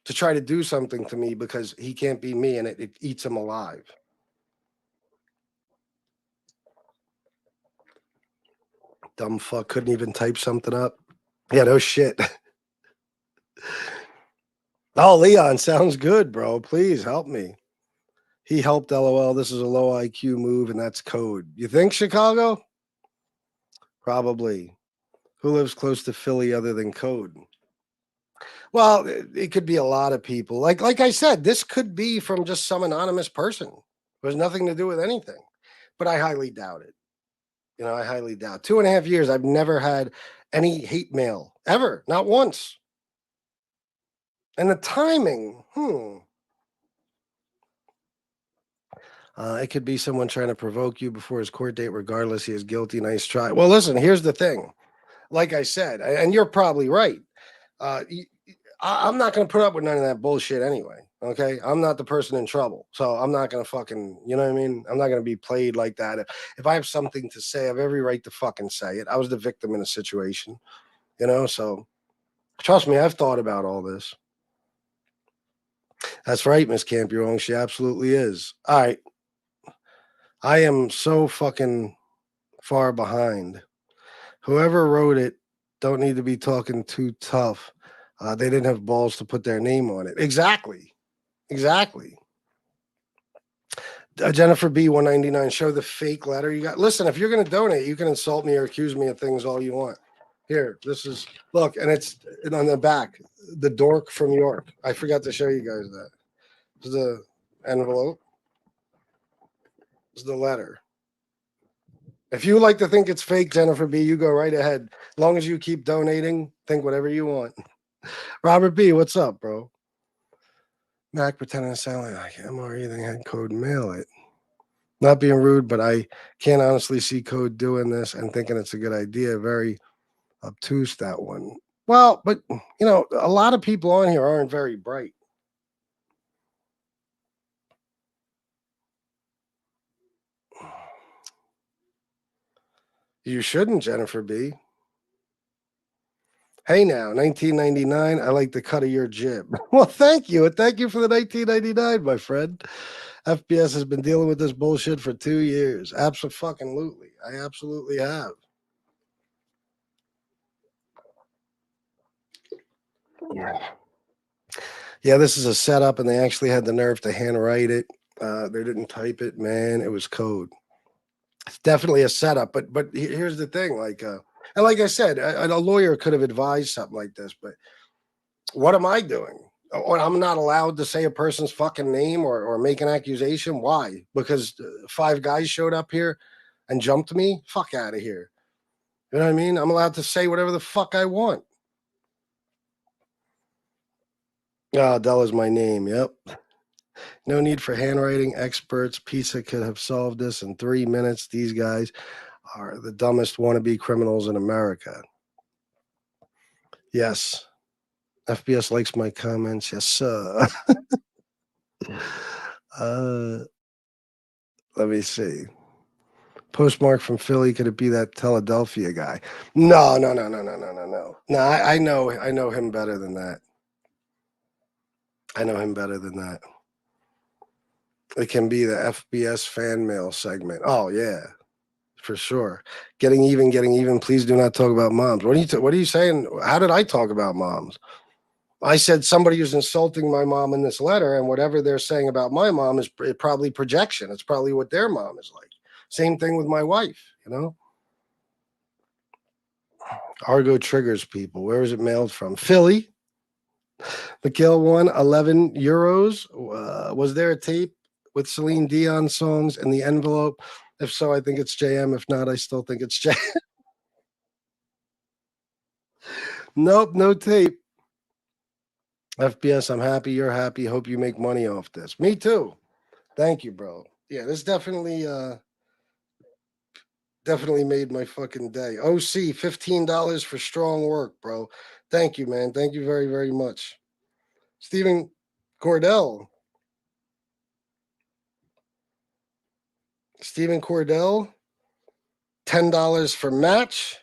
to try to do something to me because he can't be me and it eats him alive. Dumb fuck couldn't even type something up. Yeah, no shit. Oh, Leon, sounds good, bro. Please help me. He helped, LOL. This is a low IQ move, and that's Code. You think Chicago? Probably. Who lives close to Philly other than Code? Well, it could be a lot of people. Like I said, this could be from just some anonymous person. It has nothing to do with anything. But I highly doubt it. You know, I highly doubt. 2.5 years, I've never had any hate mail, ever. Not once. And the timing, it could be someone trying to provoke you before his court date. Regardless, he is guilty. Nice try. Well, listen, here's the thing. Like I said, and you're probably right. I'm not going to put up with none of that bullshit anyway. Okay. I'm not the person in trouble. So I'm not going to fucking, you know what I mean? I'm not going to be played like that. If I have something to say, I have every right to fucking say it. I was the victim in a situation, you know? So trust me, I've thought about all this. That's right, Miss Camp. You're wrong. She absolutely is. All right. I am so fucking far behind. Whoever wrote it don't need to be talking too tough. They didn't have balls to put their name on it. Exactly. Jennifer B, 199. Show the fake letter you got. Listen, if you're going to donate, you can insult me or accuse me of things all you want. Here, this is, look, and it's on the back, the dork from York. I forgot to show you guys that. This is the envelope. This is the letter. If you like to think it's fake, Jennifer B, you go right ahead. As long as you keep donating, think whatever you want. Robert B, what's up, bro? Mac pretending to sound like MRE, then had Code mail it. Not being rude, but I can't honestly see Code doing this and thinking it's a good idea. Very obtuse, that one. Well, but, you know, a lot of people on here aren't very bright. You shouldn't, Jennifer B. Hey now, 1999. I like the cut of your jib. Well, thank you. And thank you for the 1999, my friend. FBS has been dealing with this bullshit for 2 years. Absolutely. I absolutely have. Yeah, this is a setup, and they actually had the nerve to handwrite it. They didn't type it, man. It was code. It's definitely a setup, but here's the thing, and like I said, a lawyer could have advised something like this, but what am I doing? Or I'm not allowed to say a person's fucking name or make an accusation. Why? Because 5 guys showed up here and jumped me? Fuck out of here. You know what I mean? I'm allowed to say whatever the fuck I want. Oh, Della's my name. Yep. No need for handwriting experts. Pizza could have solved this in 3 minutes. These guys are the dumbest wannabe criminals in America. Yes. FBS likes my comments. Yes, sir. Let me see. Postmark from Philly. Could it be that Philadelphia guy? No. No, I know him better than that. It can be the FBS fan mail segment. Oh yeah, for sure. Getting even. Please do not talk about moms. What are you saying? How did I talk about moms? I said somebody who's insulting my mom in this letter, and whatever they're saying about my mom is probably projection. It's probably what their mom is like. Same thing with my wife, you know? Argo triggers people. Where is it mailed from? Philly. McHale won 11 euros. Was there a tape with Celine Dion songs in the envelope? If so, I think it's JM. If not, I still think it's JM. Nope, no tape. FBS, I'm happy you're happy. Hope you make money off this. Me too. Thank you, bro. Yeah, this definitely made my fucking day. OC, $15 for strong work, bro. Thank you, man. Thank you very, very much. Stephen Cordell, $10 for match.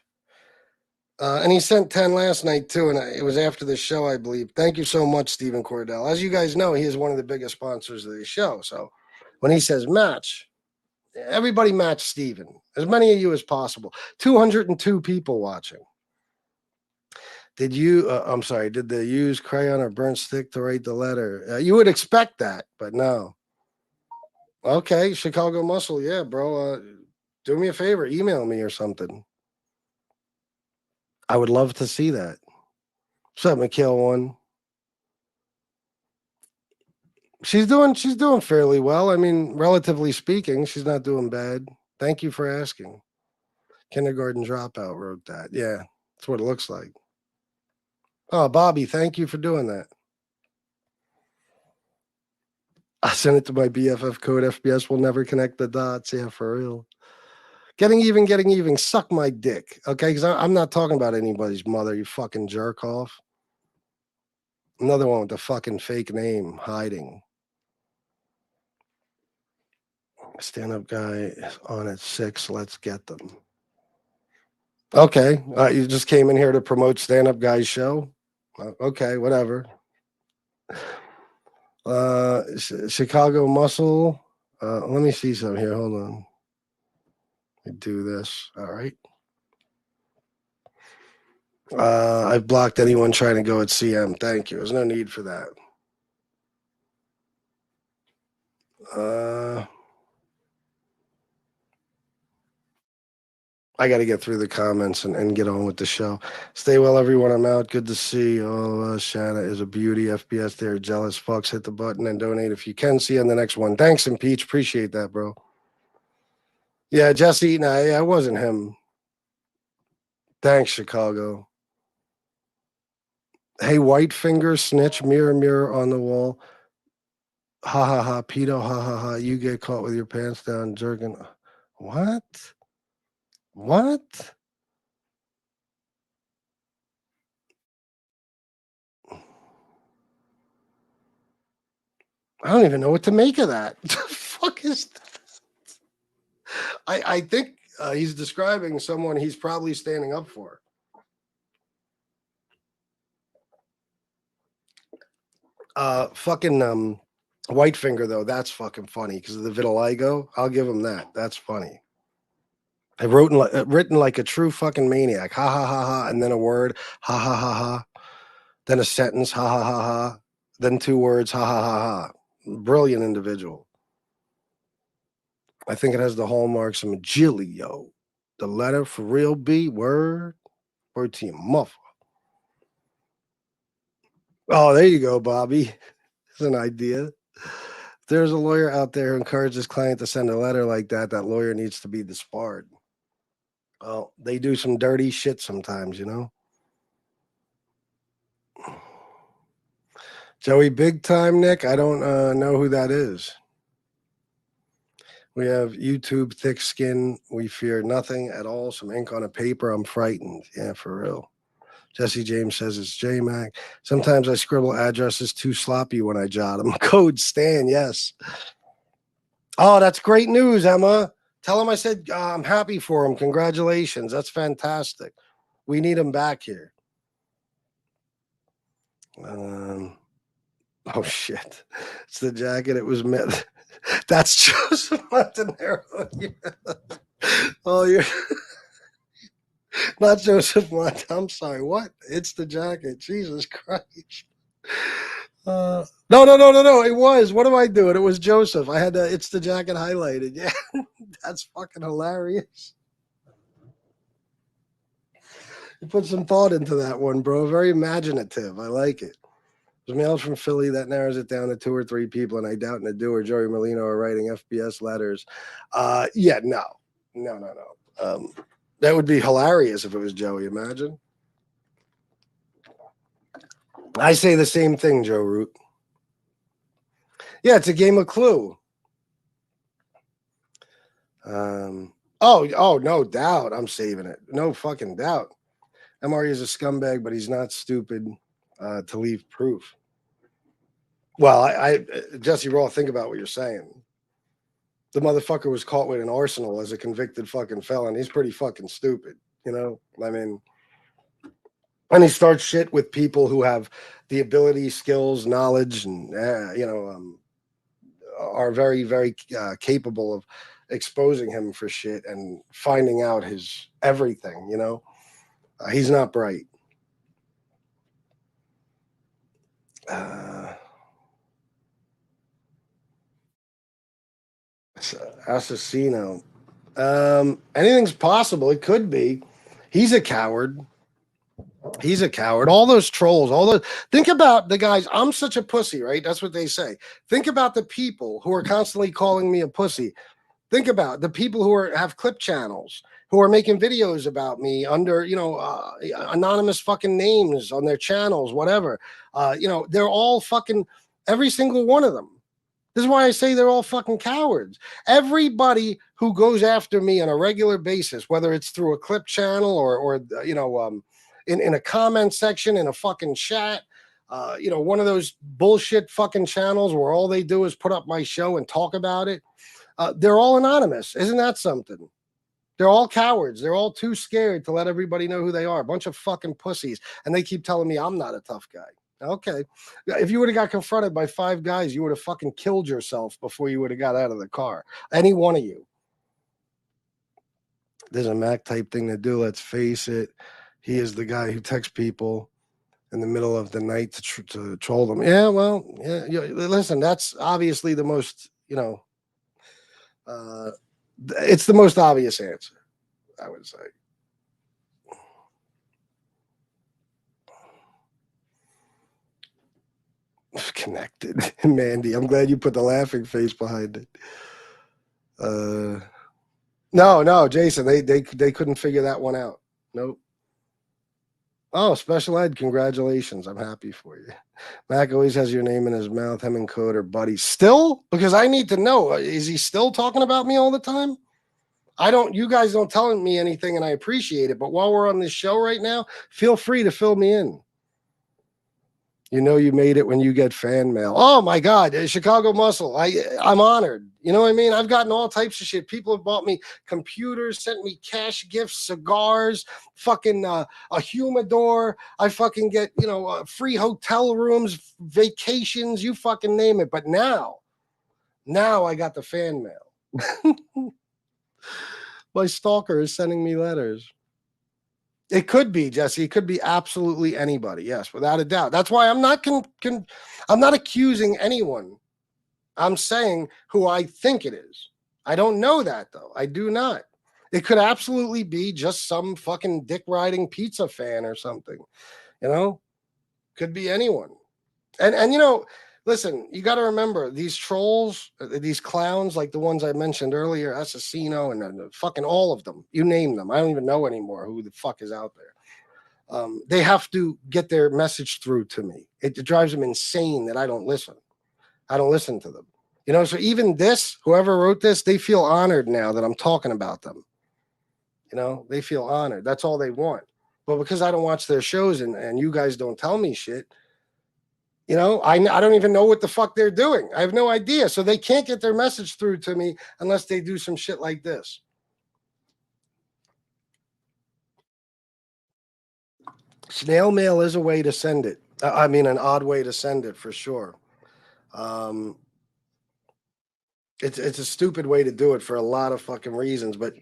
And he sent 10 last night too, and it was after the show, I believe. Thank you so much, Stephen Cordell. As you guys know, he is one of the biggest sponsors of the show. So when he says match, everybody match Stephen. As many of you as possible. 202 people watching. Did they use crayon or burnt stick to write the letter? You would expect that, but no. Okay, Chicago Muscle. Yeah, bro. Do me a favor. Email me or something. I would love to see that. What's up, McHale one? She's doing fairly well. I mean, relatively speaking, she's not doing bad. Thank you for asking. Kindergarten dropout wrote that. Yeah, that's what it looks like. Oh, Bobby, thank you for doing that. I sent it to my BFF code. FBS will never connect the dots. Yeah, for real. Getting even. Suck my dick. Okay, because I'm not talking about anybody's mother, you fucking jerk off. Another one with the fucking fake name hiding. Stand-up guy is on at 6. Let's get them. Okay, you just came in here to promote stand-up guy's show. Okay, whatever. Chicago Muscle. Let me see something here. Hold on. Let me do this. All right. I've blocked anyone trying to go at CM. Thank you. There's no need for that. I got to get through the comments and get on with the show. Stay well, everyone. I'm out. Good to see you. Oh, Shanna is a beauty. FBS, they're jealous fucks. Hit the button and donate if you can. See you on the next one. Thanks, Impeach. Appreciate that, bro. Yeah, Jesse. Nah, I wasn't him. Thanks, Chicago. Hey, Whitefinger, snitch, mirror on the wall. Ha ha ha, pedo, ha ha ha. You get caught with your pants down, jerking. What? I don't even know what to make of that. The fuck is that? I think he's describing someone he's probably standing up for. Fucking Whitefinger though, that's fucking funny because of the vitiligo. I'll give him that. That's funny. I written like a true fucking maniac. Ha ha ha ha, and then a word. Ha ha ha ha. Then a sentence. Ha ha ha ha. Then 2 words. Ha ha ha ha. Brilliant individual. I think it has the hallmarks of Magilio. The letter for real B. Word to your mother. Oh, there you go, Bobby. It's an idea. If there's a lawyer out there who encourages his client to send a letter like that, that lawyer needs to be disbarred. Well, they do some dirty shit sometimes, you know. Joey Big Time, Nick. I don't know who that is. We have YouTube thick skin. We fear nothing at all. Some ink on a paper. I'm frightened. Yeah, for real. Jesse James says it's J-Mac. Sometimes I scribble addresses too sloppy when I jot them. Code Stan, yes. Oh, that's great news, Emma. Tell him I said I'm happy for him. Congratulations. That's fantastic. We need him back here. Oh, shit. It's the jacket. It was met. That's Joseph Montanero. Oh, you're not Joseph Mont. I'm sorry. What? It's the jacket. Jesus Christ. No. It was. What am I doing? It was Joseph. I had it's the jacket highlighted. Yeah, that's fucking hilarious. You put some thought into that one, bro. Very imaginative. I like it. There's mail from Philly that narrows it down to 2 or 3 people, and I doubt Nadeau or Joey Molino are writing FBS letters. Yeah, no. That would be hilarious if it was Joey. Imagine. I say the same thing, Joe Root. Yeah, it's a game of Clue. Oh, no doubt. I'm saving it. No fucking doubt. MRE is a scumbag, but he's not stupid to leave proof. Well, I Jesse Raw, think about what you're saying. The motherfucker was caught with an arsenal as a convicted fucking felon. He's pretty fucking stupid, you know? I mean, and he starts shit with people who have the ability, skills, knowledge, and, are very, very capable of exposing him for shit and finding out his everything, you know? He's not bright. Assassino. Anything's possible. It could be. He's a coward. All those trolls, think about the guys. I'm such a pussy, right? That's what they say. Think about the people who are constantly calling me a pussy. Think about the people who have clip channels, who are making videos about me under, anonymous fucking names on their channels, whatever. They're all fucking, every single one of them. This is why I say they're all fucking cowards. Everybody who goes after me on a regular basis, whether it's through a clip channel or in a comment section, in a fucking chat, one of those bullshit fucking channels where all they do is put up my show and talk about it. They're all anonymous. Isn't that something? They're all cowards. They're all too scared to let everybody know who they are. A bunch of fucking pussies. And they keep telling me I'm not a tough guy. Okay. If you would have got confronted by 5 guys, you would have fucking killed yourself before you would have got out of the car. Any one of you. There's a Mac type thing to do. Let's face it. He is the guy who texts people in the middle of the night to troll them. Yeah, well, yeah. Listen, that's obviously the most, it's the most obvious answer, I would say. Connected. Mandy, I'm glad you put the laughing face behind it. No, Jason, they couldn't figure that one out. Nope. Oh, Special Ed, congratulations. I'm happy for you. Mac always has your name in his mouth. Him and Code are buddies. Still? Because I need to know. Is he still talking about me all the time? You guys don't tell me anything, and I appreciate it. But while we're on this show right now, feel free to fill me in. You know you made it when you get fan mail. Oh my God, Chicago Muscle. I'm honored. You know what I mean? I've gotten all types of shit. People have bought me computers, sent me cash gifts, cigars, fucking a humidor. I fucking get, free hotel rooms, vacations, you fucking name it. But now I got the fan mail. My stalker is sending me letters. It could be, Jesse. It could be absolutely anybody. Yes, without a doubt. That's why I'm not I'm not accusing anyone. I'm saying who I think it is. I don't know that though. I do not. It could absolutely be just some fucking dick riding pizza fan or something. Could be anyone. And listen, you got to remember these trolls, these clowns, like the ones I mentioned earlier, Assassino and fucking all of them. You name them. I don't even know anymore who the fuck is out there. They have to get their message through to me. It drives them insane that I don't listen. I don't listen to them. So even whoever wrote this, they feel honored now that I'm talking about them. They feel honored. That's all they want. But because I don't watch their shows and you guys don't tell me shit, I don't even know what the fuck they're doing. I have no idea. So they can't get their message through to me unless they do some shit like this. Snail mail is a way to send it. An odd way to send it for sure. It's a stupid way to do it for a lot of fucking reasons. But,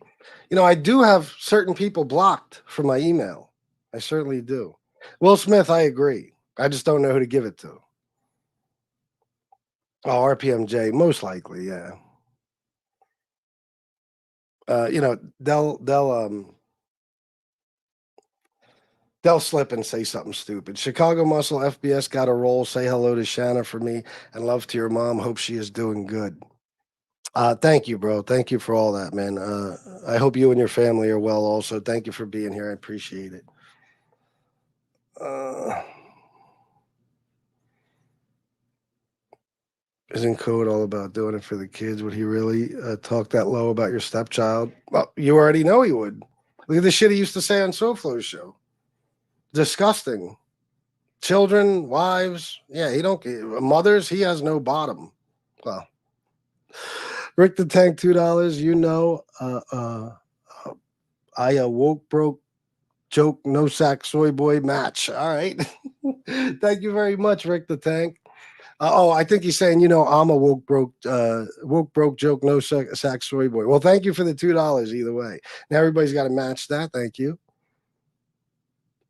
I do have certain people blocked from my email. I certainly do. Will Smith, I agree. I just don't know who to give it to. Oh, RPMJ, most likely, yeah. They'll slip and say something stupid. Chicago Muscle FBS got a roll. Say hello to Shanna for me and love to your mom. Hope she is doing good. Thank you, bro. Thank you for all that, man. I hope you and your family are well also. Thank you for being here. I appreciate it. Isn't Code all about doing it for the kids? Would he really talk that low about your stepchild? Well, you already know he would. Look at the shit he used to say on SoFlo's show. Disgusting. Children, wives, yeah, mothers, he has no bottom. Well, Rick the Tank, $2. I woke broke joke no sack soy boy match. All right. Thank you very much, Rick the Tank. I think he's saying, I'm a woke broke joke no sack soy boy. Well, thank you for the $2 either way. Now everybody's got to match that. Thank you.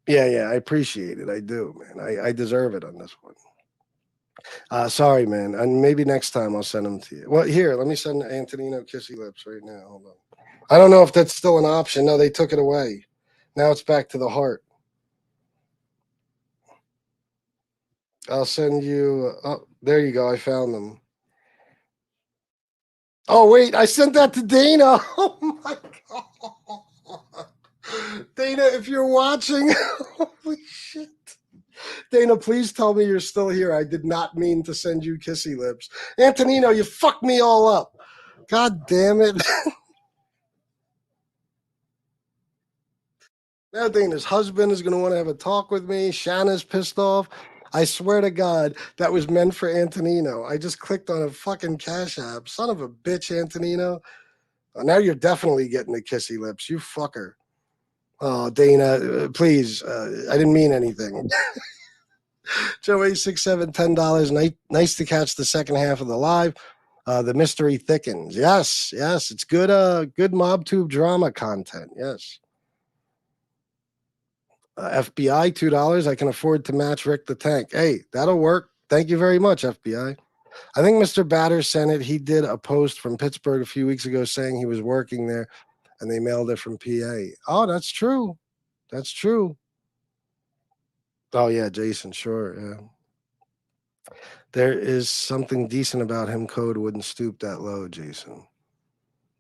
Yeah, I appreciate it. I do, man. I deserve it on this one. Sorry, man. And maybe next time I'll send them to you. Well, here, let me send Antonino Kissy Lips right now. Hold on. I don't know if that's still an option. No, they took it away. Now it's back to the heart. I'll send you. Oh, there you go. I found them. Oh, wait. I sent that to Dana. Oh, my God. Dana, if you're watching, holy shit. Dana, please tell me you're still here. I did not mean to send you Kissy Lips. Antonino, you fucked me all up. God damn it. Now Dana's husband is going to want to have a talk with me. Shanna's pissed off. I swear to God, that was meant for Antonino. I just clicked on a fucking Cash App. Son of a bitch, Antonino. Oh, now you're definitely getting the Kissy Lips. You fucker. Oh, Dana, please. I didn't mean anything. Joe 867 $10. Nice to catch the second half of the live. The mystery thickens. Yes, it's good. Good MobTube drama content. Yes. FBI $2. I can afford to match Rick the Tank. Hey, that'll work. Thank you very much, FBI. I think Mr. Batter sent it. He did a post from Pittsburgh a few weeks ago saying he was working there, and they mailed it from PA. Oh, that's true. That's true. Oh yeah, Jason. Sure. Yeah. There is something decent about him. Code wouldn't stoop that low, Jason.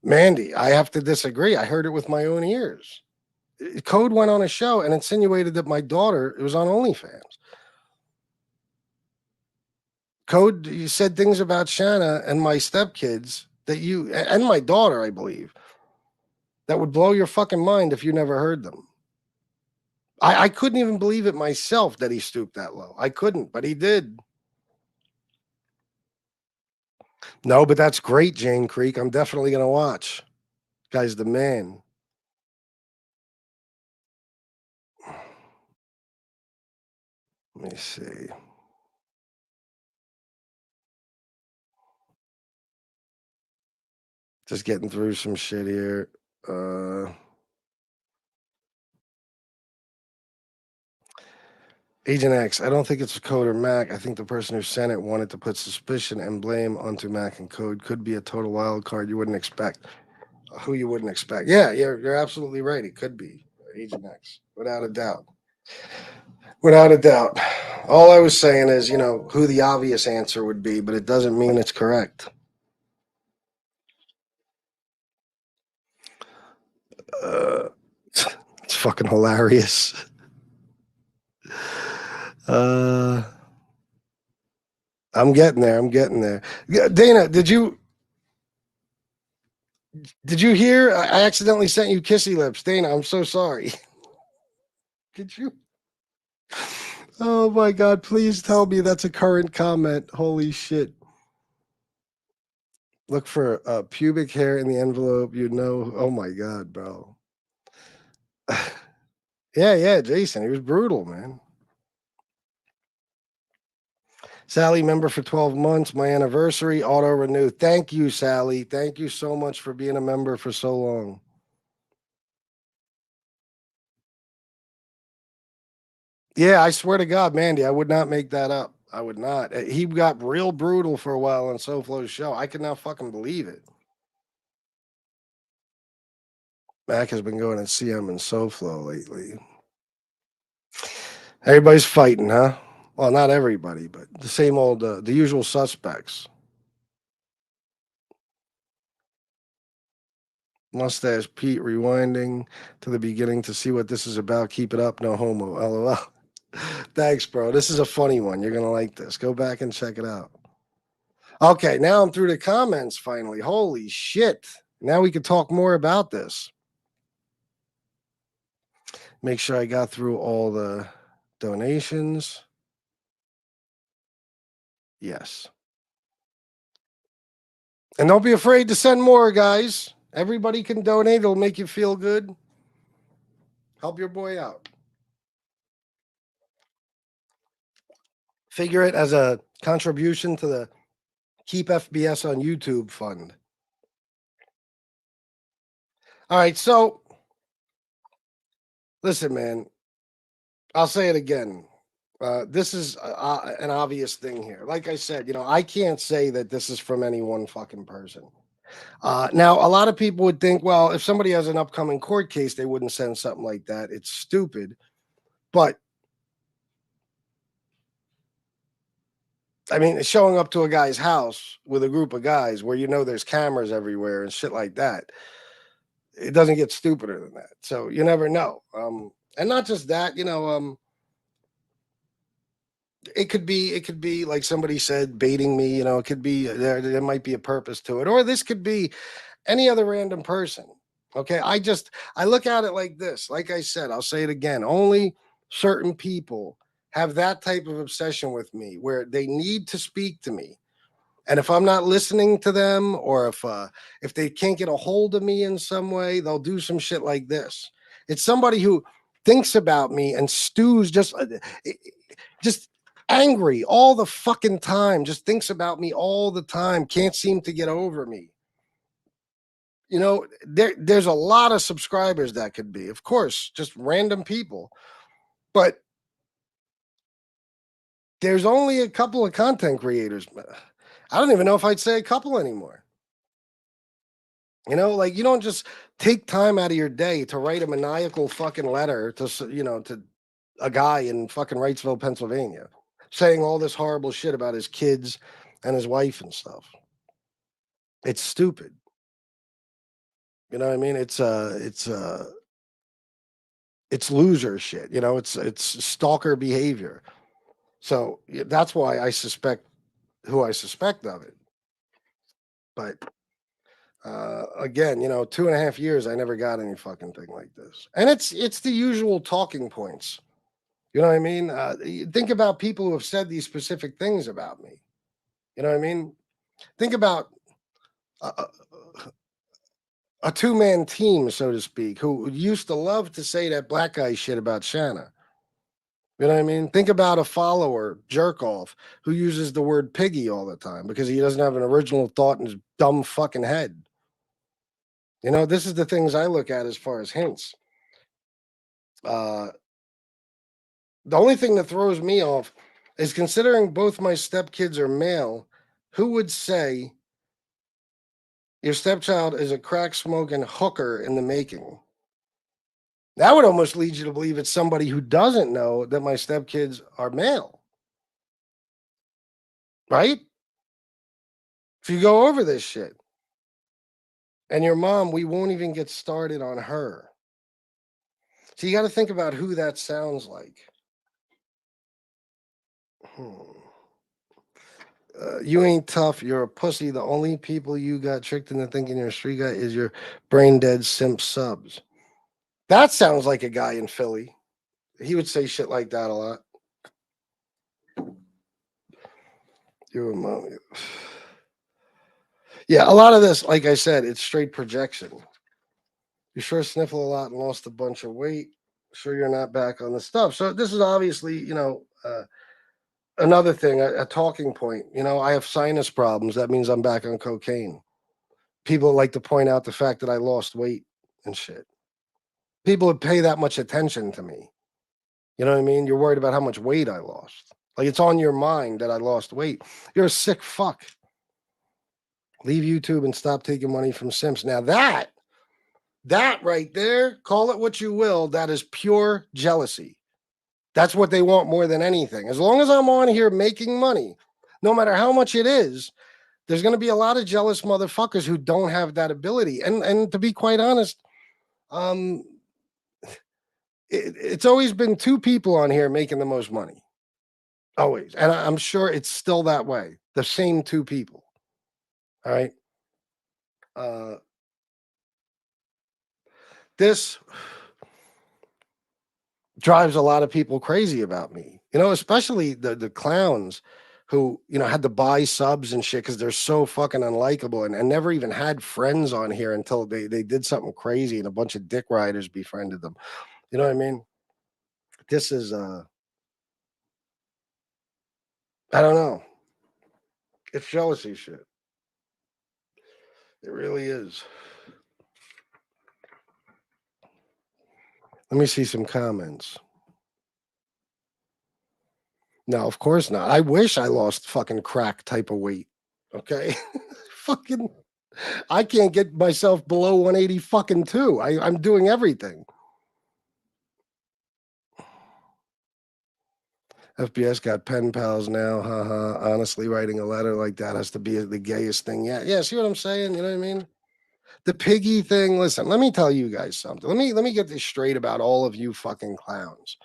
Mandy, I have to disagree. I heard it with my own ears. Code went on a show and insinuated that my daughter, it was on OnlyFans. Code, you said things about Shanna and my stepkids that you, and my daughter, I believe, that would blow your fucking mind if you never heard them. I couldn't even believe it myself that he stooped that low. I couldn't, but he did. No, but that's great, Jane Creek. I'm definitely going to watch. Guy's the man. Let me see. Just getting through some shit here. Agent X, I don't think it's Code or Mac. I think the person who sent it wanted to put suspicion and blame onto Mac and Code. Could be a total wild card you wouldn't expect. Who you wouldn't expect. Yeah, you're absolutely right. It could be Agent X, without a doubt. Without a doubt. All I was saying is, who the obvious answer would be, but it doesn't mean it's correct. It's fucking hilarious. I'm getting there. Dana, did you hear? I accidentally sent you kissy lips. Dana, I'm so sorry. Did you? Oh my God, please tell me that's a current comment. Holy shit. Look for pubic hair in the envelope. Oh my God, bro. Yeah, Jason. He was brutal, man. Sally, member for 12 months. My anniversary, auto renew. Thank you, Sally. Thank you so much for being a member for so long. Yeah, I swear to God, Mandy, I would not make that up. I would not. He got real brutal for a while on SoFlo's show. I could not fucking believe it. Mac has been going to CM and SoFlo lately. Everybody's fighting, huh? Well, not everybody, but the same old, the usual suspects. Mustache Pete rewinding to the beginning to see what this is about. Keep it up, no homo. LOL. Thanks, bro. This is a funny one. You're gonna like this. Go back and check it out. Okay, now I'm through the comments finally. Holy shit. Now we can talk more about this. Make sure I got through all the donations. Yes. And don't be afraid to send more, guys. Everybody can donate. It'll make you feel good. Help your boy out. Figure it as a contribution to the Keep FBS on YouTube fund. All right, so listen, man. I'll say it again. This is an obvious thing here. Like I said, I can't say that this is from any one fucking person. Now, a lot of people would think, well, if somebody has an upcoming court case, they wouldn't send something like that. It's stupid. But, I mean, showing up to a guy's house with a group of guys where there's cameras everywhere and shit like that, it doesn't get stupider than that. So you never know. And not just that, it could be like somebody said, baiting me. It could be there might be a purpose to it, or this could be any other random person. Okay, I look at it like this. Like I said, I'll say it again. Only certain people have that type of obsession with me where they need to speak to me. And if I'm not listening to them, or if they can't get a hold of me in some way, they'll do some shit like this. It's somebody who thinks about me and stews just angry all the fucking time, just thinks about me all the time, can't seem to get over me. There's a lot of subscribers that could be, of course, just random people. But there's only a couple of content creators. I don't even know if I'd say a couple anymore. You don't just take time out of your day to write a maniacal fucking letter to a guy in fucking Wrightsville, Pennsylvania, saying all this horrible shit about his kids and his wife and stuff. It's stupid. You know what I mean? It's loser shit. It's stalker behavior. So that's why I suspect who I suspect of it. But Again, 2.5 years, I never got any fucking thing like this. And it's the usual talking points. You know what I mean? Think about people who have said these specific things about me. You know what I mean? Think about a two-man team, so to speak, who used to love to say that black guy shit about Shanna. You know what I mean? Think about a follower, jerk off, who uses the word piggy all the time because he doesn't have an original thought in his dumb fucking head. This is the things I look at as far as hints. The only thing that throws me off is considering both my stepkids are male, who would say your stepchild is a crack smoking hooker in the making? That would almost lead you to believe it's somebody who doesn't know that my stepkids are male. Right? If you go over this shit. And your mom, we won't even get started on her. So you got to think about who that sounds like. You ain't tough. You're a pussy. The only people you got tricked into thinking you're a street guy is your brain dead simp subs. That sounds like a guy in Philly. He would say shit like that a lot. You're a mom. Yeah, a lot of this, like I said, it's straight projection. You sure sniffle a lot and lost a bunch of weight. Sure you're not back on the stuff. So this is obviously, another thing, a talking point. I have sinus problems. That means I'm back on cocaine. People like to point out the fact that I lost weight and shit. People would pay that much attention to me. You know what I mean? You're worried about how much weight I lost. Like it's on your mind that I lost weight. You're a sick fuck. Leave YouTube and stop taking money from simps. Now that right there, call it what you will, that is pure jealousy. That's what they want more than anything. As long as I'm on here making money, no matter how much it is, there's going to be a lot of jealous motherfuckers who don't have that ability. And to be quite honest, it's always been two people on here making the most money. Always. And I'm sure it's still that way. The same two people. All right. This drives a lot of people crazy about me, especially the clowns who, had to buy subs and shit because they're so fucking unlikable and never even had friends on here until they did something crazy and a bunch of dick riders befriended them. You know what I mean? This is, I don't know. It's jealousy shit. It really is. Let me see some comments. No, of course not. I wish I lost fucking crack type of weight. Okay. Fucking, I can't get myself below 180 fucking 2. I'm doing everything. FBS got pen pals now. Haha. Honestly, writing a letter like that has to be the gayest thing. Yeah. See what I'm saying? You know what I mean? The piggy thing. Listen, let me tell you guys something. Let me get this straight about all of you fucking clowns.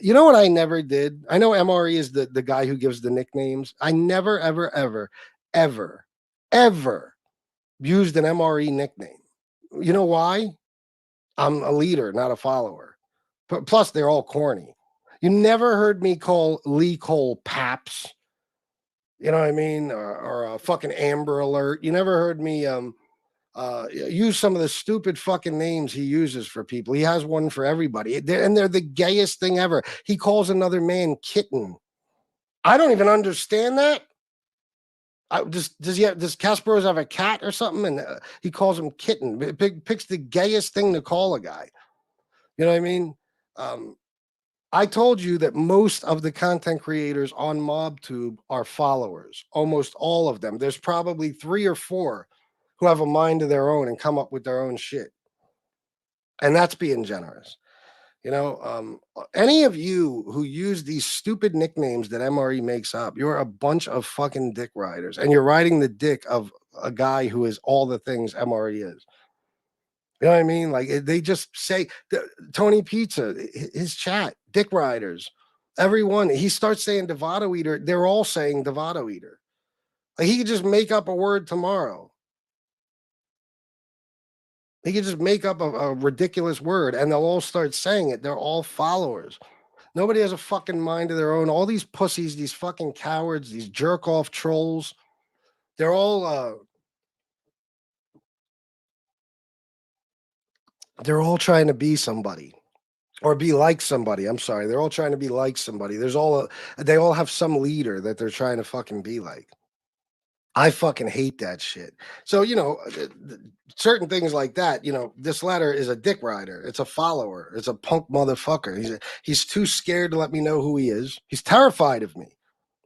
You know what I never did? I know MRE is the guy who gives the nicknames. I never, ever, ever, ever, ever used an MRE nickname. You know why? I'm a leader, not a follower. Plus, they're all corny. You never heard me call Lee Cole Paps. You know what I mean? Or a fucking Amber Alert. You never heard me use some of the stupid fucking names he uses for people. He has one for everybody. And they're the gayest thing ever. He calls another man kitten. I don't even understand that. Does Kasparos have a cat or something? And he calls him kitten. Picks the gayest thing to call a guy. You know what I mean? I told you that most of the content creators on MobTube are followers. Almost all of them. There's probably 3 or 4 who have a mind of their own and come up with their own shit. And that's being generous. Any of you who use these stupid nicknames that MRE makes up, you're a bunch of fucking dick riders. And you're riding the dick of a guy who is all the things MRE is. You know what I mean? Like they just say Tony Pizza, his chat, dick riders, everyone. He starts saying Devato Eater. They're all saying Devato Eater. Like he could just make up a word tomorrow. He can just make up a ridiculous word and they'll all start saying it. They're all followers. Nobody has a fucking mind of their own. All these pussies, these fucking cowards, these jerk off trolls, they're all trying to be somebody or be like somebody. I'm sorry. They're all trying to be like somebody. They all have some leader that they're trying to fucking be like. I fucking hate that shit. So, certain things like that, this letter is a dick rider. It's a follower. It's a punk motherfucker. He's too scared to let me know who he is. He's terrified of me,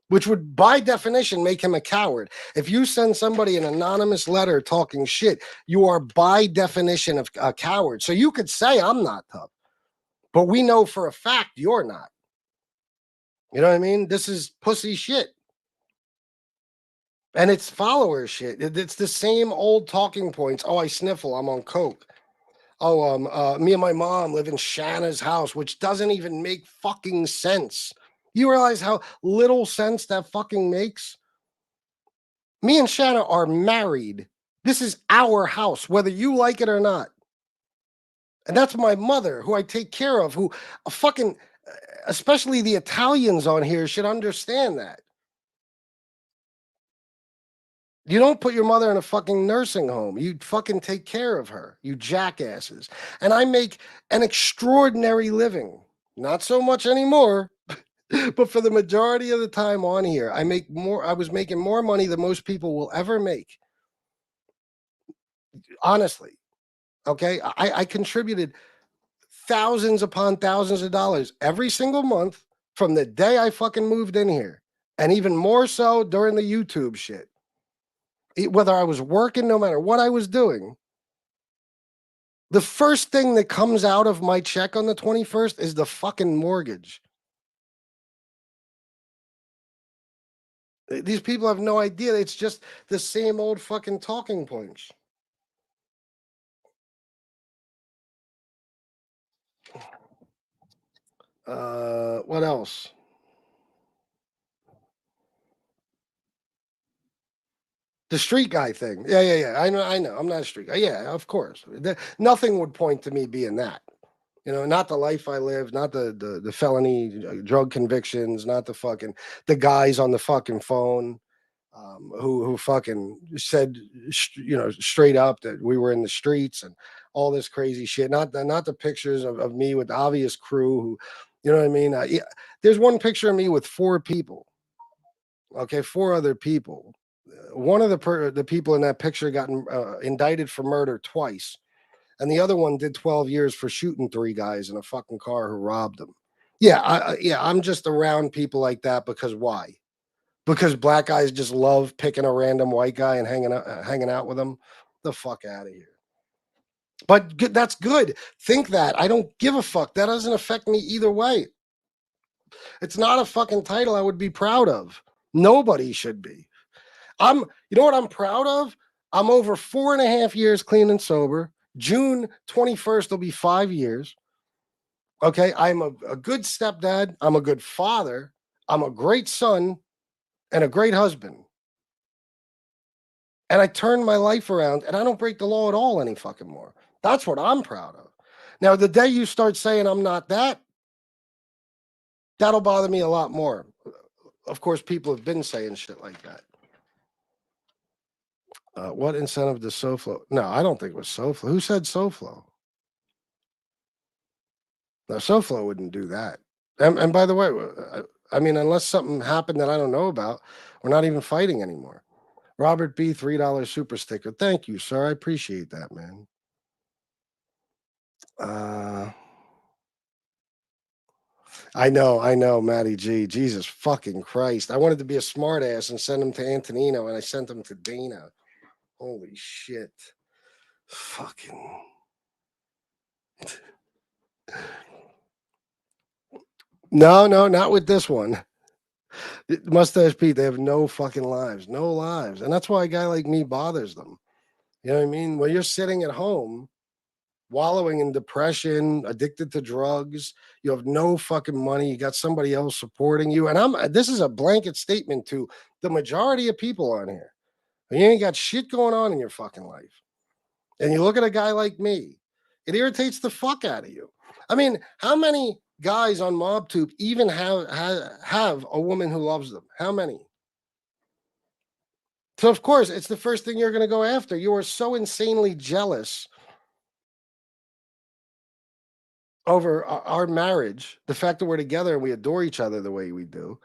which would by definition make him a coward. If you send somebody an anonymous letter talking shit, you are by definition of a coward. So you could say I'm not tough, but we know for a fact you're not. You know what I mean? This is pussy shit. And it's follower shit. It's the same old talking points. Oh, I sniffle. I'm on coke. Oh, me and my mom live in Shanna's house, which doesn't even make fucking sense. You realize how little sense that fucking makes? Me and Shanna are married. This is our house, whether you like it or not. And that's my mother, who I take care of, who fucking, especially the Italians on here, should understand that. You don't put your mother in a fucking nursing home. You fucking take care of her, you jackasses. And I make an extraordinary living. Not so much anymore, but for the majority of the time on here, I was making more money than most people will ever make. Honestly. Okay? I contributed thousands upon thousands of dollars every single month from the day I fucking moved in here. And even more so during the YouTube shit. Whether I was working, no matter what I was doing, the first thing that comes out of my check on the 21st is the fucking mortgage. These people have no idea. It's just the same old fucking talking points. What else? The street guy thing. Yeah. I know. I'm not a street guy. Yeah, of course. Nothing would point to me being that. Not the life I live, not the felony drug convictions, not the guys on the fucking phone who fucking said, straight up that we were in the streets and all this crazy shit. Not the pictures of me with the obvious crew who, you know what I mean? There's one picture of me with 4 people. Okay, 4 other people. One of the people in that picture got indicted for murder twice, and the other one did 12 years for shooting 3 guys in a fucking car who robbed them. Yeah, I'm just around people like that because why? Because black guys just love picking a random white guy and hanging out with them. The fuck out of here. But that's good. Think that. I don't give a fuck. That doesn't affect me either way. It's not a fucking title I would be proud of. Nobody should be. You know what I'm proud of? I'm over 4.5 years clean and sober. June 21st will be 5 years. Okay, I'm a good stepdad. I'm a good father. I'm a great son and a great husband. And I turned my life around and I don't break the law at all any fucking more. That's what I'm proud of. Now, the day you start saying I'm not that, that'll bother me a lot more. Of course, people have been saying shit like that. What incentive does SoFlo? No, I don't think it was SoFlo. Who said SoFlo? No, SoFlo wouldn't do that. And by the way, I mean, unless something happened that I don't know about, we're not even fighting anymore. Robert B, $3 super sticker. Thank you, sir. I appreciate that, man. I know, Matty G. Jesus fucking Christ. I wanted to be a smart ass and send him to Antonino, and I sent him to Dana. Holy shit. Fucking. No, not with this one. Mustache Pete, they have no fucking lives. No lives. And that's why a guy like me bothers them. You know what I mean? When you're sitting at home, wallowing in depression, addicted to drugs, you have no fucking money, you got somebody else supporting you. And this is a blanket statement to the majority of people on here. You ain't got shit going on in your fucking life. And you look at a guy like me, it irritates the fuck out of you. I mean, how many guys on MobTube even have a woman who loves them? How many? So, of course, it's the first thing you're going to go after. You are so insanely jealous over our marriage, the fact that we're together and we adore each other the way we do.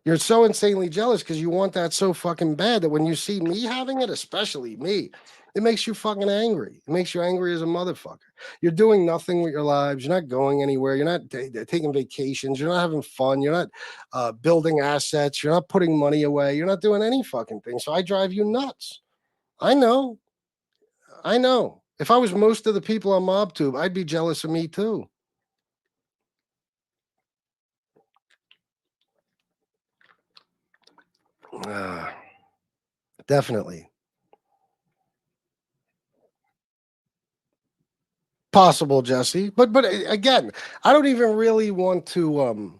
You're so insanely jealous because you want that so fucking bad that when you see me having it, especially me, it makes you fucking angry. It makes you angry as a motherfucker. You're doing nothing with your lives. You're not going anywhere. You're not taking vacations. You're not having fun. You're not building assets. You're not putting money away. You're not doing any fucking thing. So I drive you nuts. I know. I know. If I was most of the people on MobTube, I'd be jealous of me too. Definitely. Possible, Jesse. But again, I don't even really want to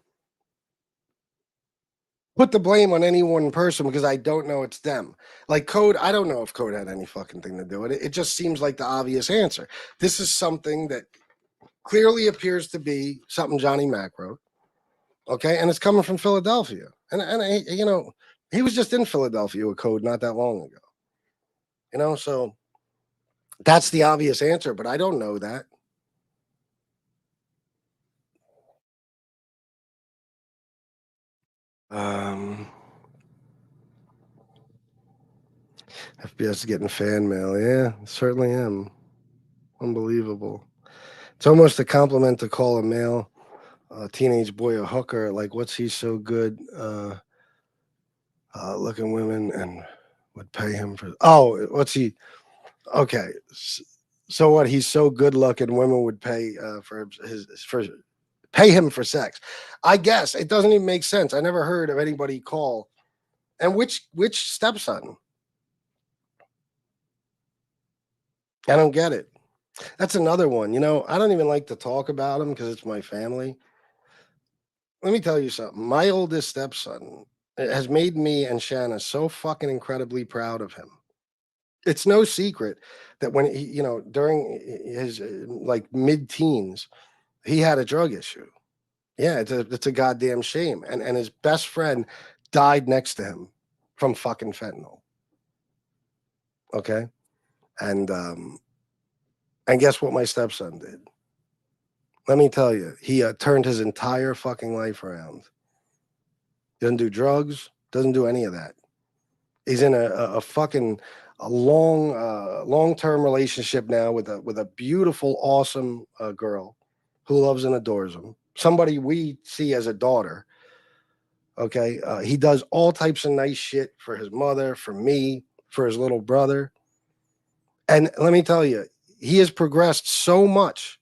put the blame on any one person because I don't know it's them. Like Code, I don't know if Code had any fucking thing to do with it. It just seems like the obvious answer. This is something that clearly appears to be something Johnny Mac wrote. Okay, and it's coming from Philadelphia. And you know, he was just in Philadelphia with Code not that long ago. You know, so that's the obvious answer, but I don't know that. FBS is getting fan mail. Yeah, certainly am. Unbelievable. It's almost a compliment to call a male teenage boy a hooker. Like, what's he so good looking women and would pay him for? Oh, what's he? Okay. So what? He's so good looking, women would pay for pay him for sex. I guess it doesn't even make sense. I never heard of anybody call. And which stepson? I don't get it. That's another one. You know, I don't even like to talk about him because it's my family. Let me tell you something. My oldest stepson has made me and Shanna so fucking incredibly proud of him. It's no secret that when he, you know, during his like mid-teens, he had a drug issue. Yeah, it's a goddamn shame. And his best friend died next to him from fucking fentanyl. Okay? And guess what my stepson did? Let me tell you, he turned his entire fucking life around. Doesn't do drugs, doesn't do any of that. He's in a fucking long-term relationship now with a beautiful, awesome girl who loves and adores him. Somebody we see as a daughter. Okay, he does all types of nice shit for his mother, for me, for his little brother. And let me tell you, he has progressed so much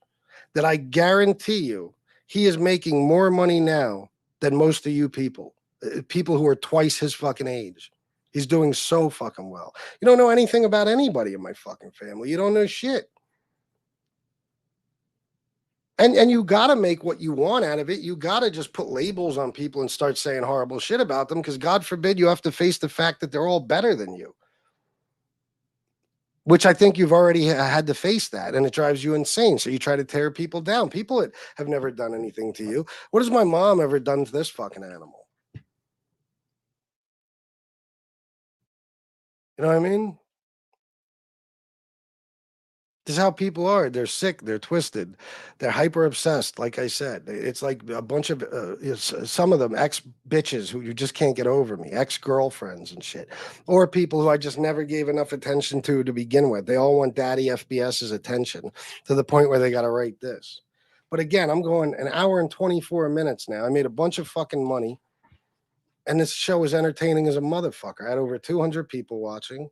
that I guarantee you he is making more money now than most of you people who are twice his fucking age. He's doing so fucking well. You don't know anything about anybody in my fucking family. You don't know shit. And you got to make what you want out of it. You got to just put labels on people and start saying horrible shit about them because God forbid you have to face the fact that they're all better than you. Which I think you've already had to face that, and it drives you insane. So you try to tear people down. People that have never done anything to you. What has my mom ever done to this fucking animal? You know what I mean? This is how people are. They're sick. They're twisted. They're hyper obsessed. Like I said, it's like a bunch of some of them ex bitches who you just can't get over me, ex girlfriends and shit, or people who I just never gave enough attention to begin with. They all want Daddy FBS's attention to the point where they got to write this. But again, I'm going an hour and 24 minutes now. I made a bunch of fucking money, and this show is entertaining as a motherfucker. I had over 200 people watching.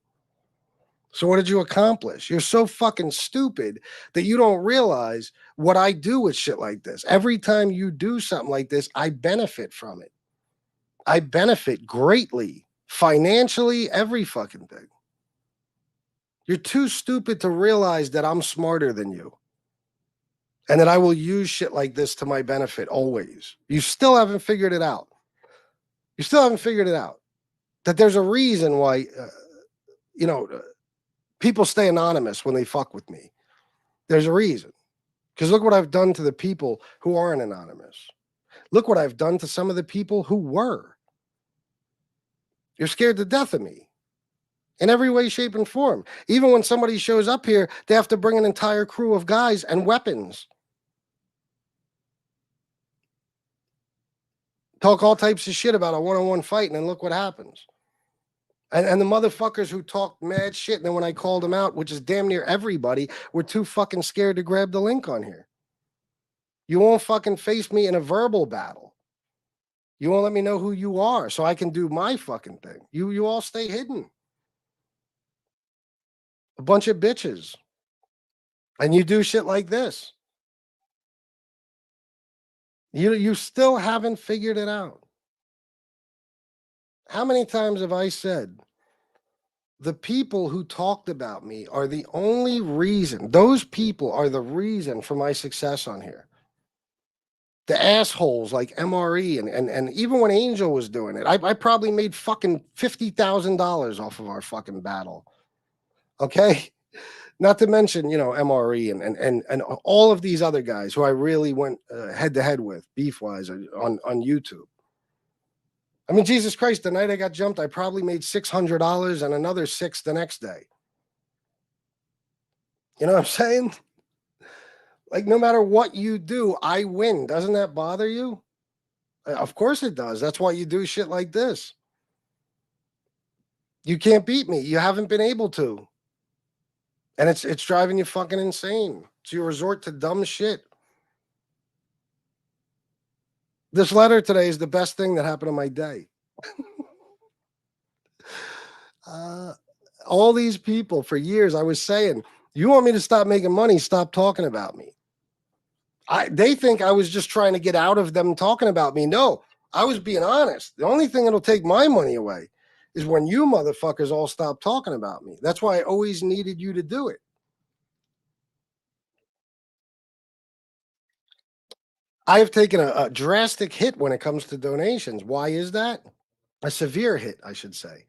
So what did you accomplish? You're so fucking stupid that you don't realize what I do with shit like this. Every time you do something like this, I benefit from it. I benefit greatly, financially, every fucking thing. You're too stupid to realize that I'm smarter than you and that I will use shit like this to my benefit always. You still haven't figured it out. That there's a reason why, People stay anonymous when they fuck with me. There's a reason. Because look what I've done to the people who aren't anonymous. Look what I've done to some of the people who were. You're scared to death of me. In every way, shape, and form. Even when somebody shows up here, they have to bring an entire crew of guys and weapons. Talk all types of shit about a one-on-one fight, and then look what happens. And the motherfuckers who talked mad shit, and then when I called them out, which is damn near everybody, were too fucking scared to grab the link on here. You won't fucking face me in a verbal battle. You won't let me know who you are so I can do my fucking thing. You all stay hidden. A bunch of bitches. And you do shit like this. You still haven't figured it out. How many times have I said the people who talked about me are the only reason, those people are the reason for my success on here. The assholes like MRE and even when Angel was doing it, I probably made fucking $50,000 off of our fucking battle. Okay? Not to mention, MRE and all of these other guys who I really went head to head with, beef-wise, on YouTube. I mean, Jesus Christ, the night I got jumped, I probably made $600 and another $6 the next day. You know what I'm saying? Like, no matter what you do, I win. Doesn't that bother you? Of course it does. That's why you do shit like this. You can't beat me. You haven't been able to. And it's driving you fucking insane. So you resort to dumb shit. This letter today is the best thing that happened in my day. All these people for years, I was saying, you want me to stop making money, stop talking about me. They think I was just trying to get out of them talking about me. No, I was being honest. The only thing that'll take my money away is when you motherfuckers all stop talking about me. That's why I always needed you to do it. I have taken a drastic hit when it comes to donations. Why is that? A severe hit, I should say.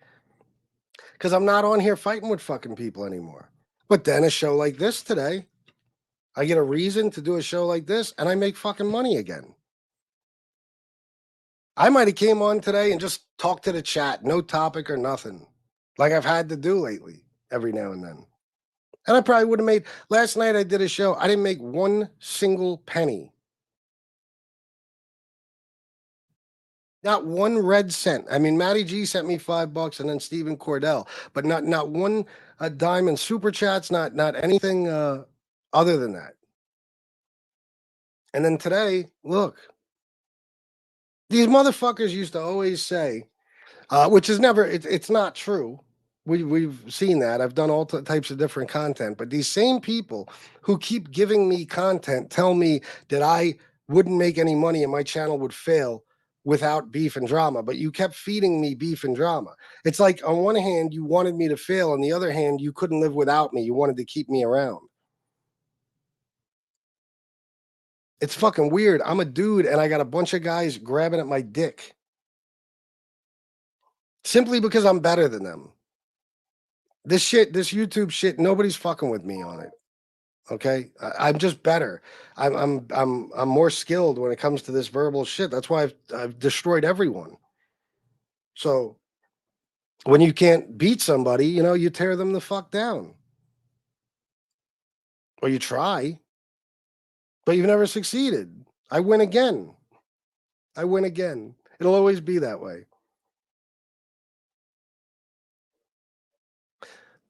Because I'm not on here fighting with fucking people anymore. But then a show like this today, I get a reason to do a show like this, and I make fucking money again. I might have came on today and just talked to the chat, no topic or nothing, like I've had to do lately every now and then. And I probably would have made, last night I did a show, I didn't make one single penny. Not one red cent. I mean, Matty G sent me $5 and then Stephen Cordell, but not one dime in super chats, not anything other than that. And then today, look, these motherfuckers used to always say, which is never, it's not true. We've seen that. I've done all types of different content, but these same people who keep giving me content tell me that I wouldn't make any money and my channel would fail without beef and drama, but you kept feeding me beef and drama. It's like on one hand, you wanted me to fail. On the other hand, you couldn't live without me. You wanted to keep me around. It's fucking weird. I'm a dude and I got a bunch of guys grabbing at my dick. Simply because I'm better than them. This YouTube shit, nobody's fucking with me on it. Okay? I'm just better. I'm more skilled when it comes to this verbal shit. That's why I've destroyed everyone. So when you can't beat somebody, you tear them the fuck down. Or you try. But you've never succeeded. I win again. I win again. It'll always be that way.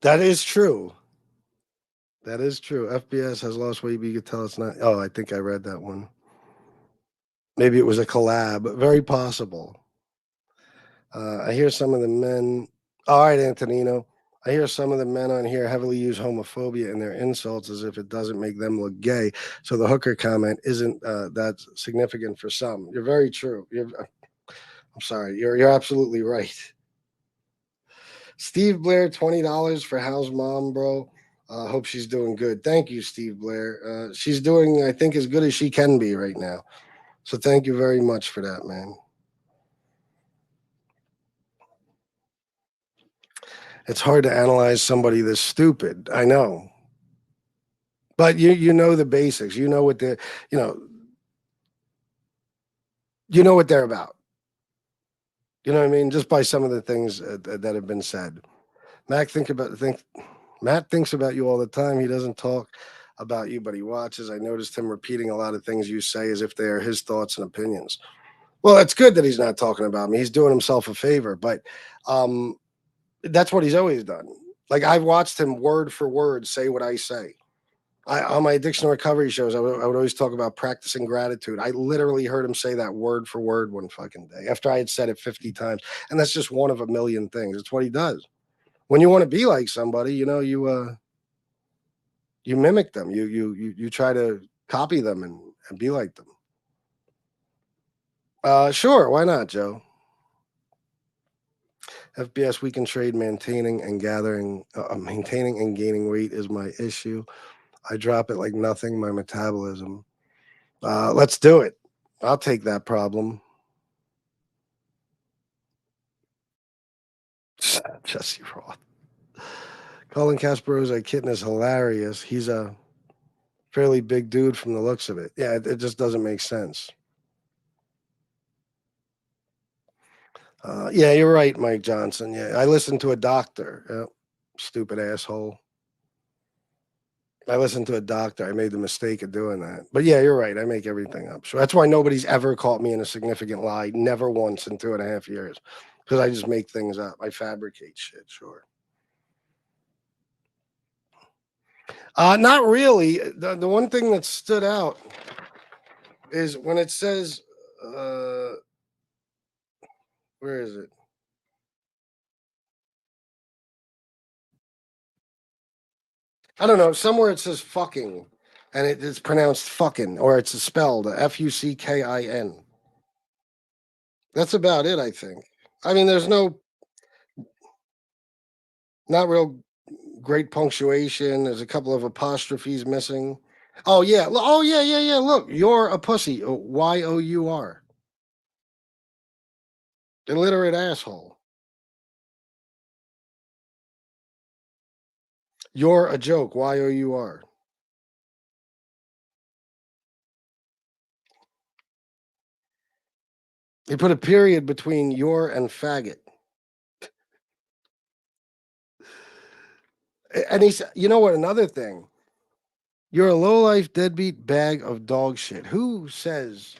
That is true. That is true. FBS has lost weight, but you could tell it's not. Oh, I think I read that one. Maybe it was a collab. Very possible. I hear some of the men. All right, Antonino. I hear some of the men on here heavily use homophobia in their insults as if it doesn't make them look gay. So the hooker comment isn't that significant for some. You're very true. I'm sorry. You're absolutely right. Steve Blair, $20 for Hal's mom, bro. Hope she's doing good. Thank you, Steve Blair. She's doing, I think, as good as she can be right now. So thank you very much for that, man. It's hard to analyze somebody this stupid. I know. But you know the basics. You know what they're, you know what they're about. You know what I mean? Just by some of the things that have been said. Matt thinks about you all the time. He doesn't talk about you, but he watches. I noticed him repeating a lot of things you say as if they are his thoughts and opinions. Well, it's good that he's not talking about me. He's doing himself a favor, but that's what he's always done. Like, I've watched him word for word say what I say. On my addiction recovery shows, I would always talk about practicing gratitude. I literally heard him say that word for word one fucking day after I had said it 50 times. And that's just one of a million things. It's what he does. When you want to be like somebody, you mimic them. You try to copy them and be like them. Sure, why not, Joe? FBS, we can trade. Maintaining and gaining weight is my issue. I drop it like nothing. My metabolism. Let's do it. I'll take that problem. Jesse Roth. Colin Kasparoz's kitten is hilarious. He's a fairly big dude from the looks of it. Yeah, it just doesn't make sense. Yeah, you're right, Mike Johnson. Yeah, I listened to a doctor. Yep. Stupid asshole. I listened to a doctor. I made the mistake of doing that. But yeah, you're right. I make everything up. So that's why nobody's ever caught me in a significant lie. Never once in 2.5 years. Because I just make things up. I fabricate shit, sure. Not really. The one thing that stood out is when it says, where is it? I don't know. Somewhere it says fucking, and it's pronounced fucking, or it's spelled Fuckin. That's about it, I think. I mean, there's not real great punctuation. There's a couple of apostrophes missing. Oh yeah. Oh yeah. Look, you're a pussy. YOUR. Illiterate asshole. You're a joke. YOUR. He put a period between your and faggot. And he's, you know what? Another thing. You're a low-life, deadbeat bag of dog shit. Who says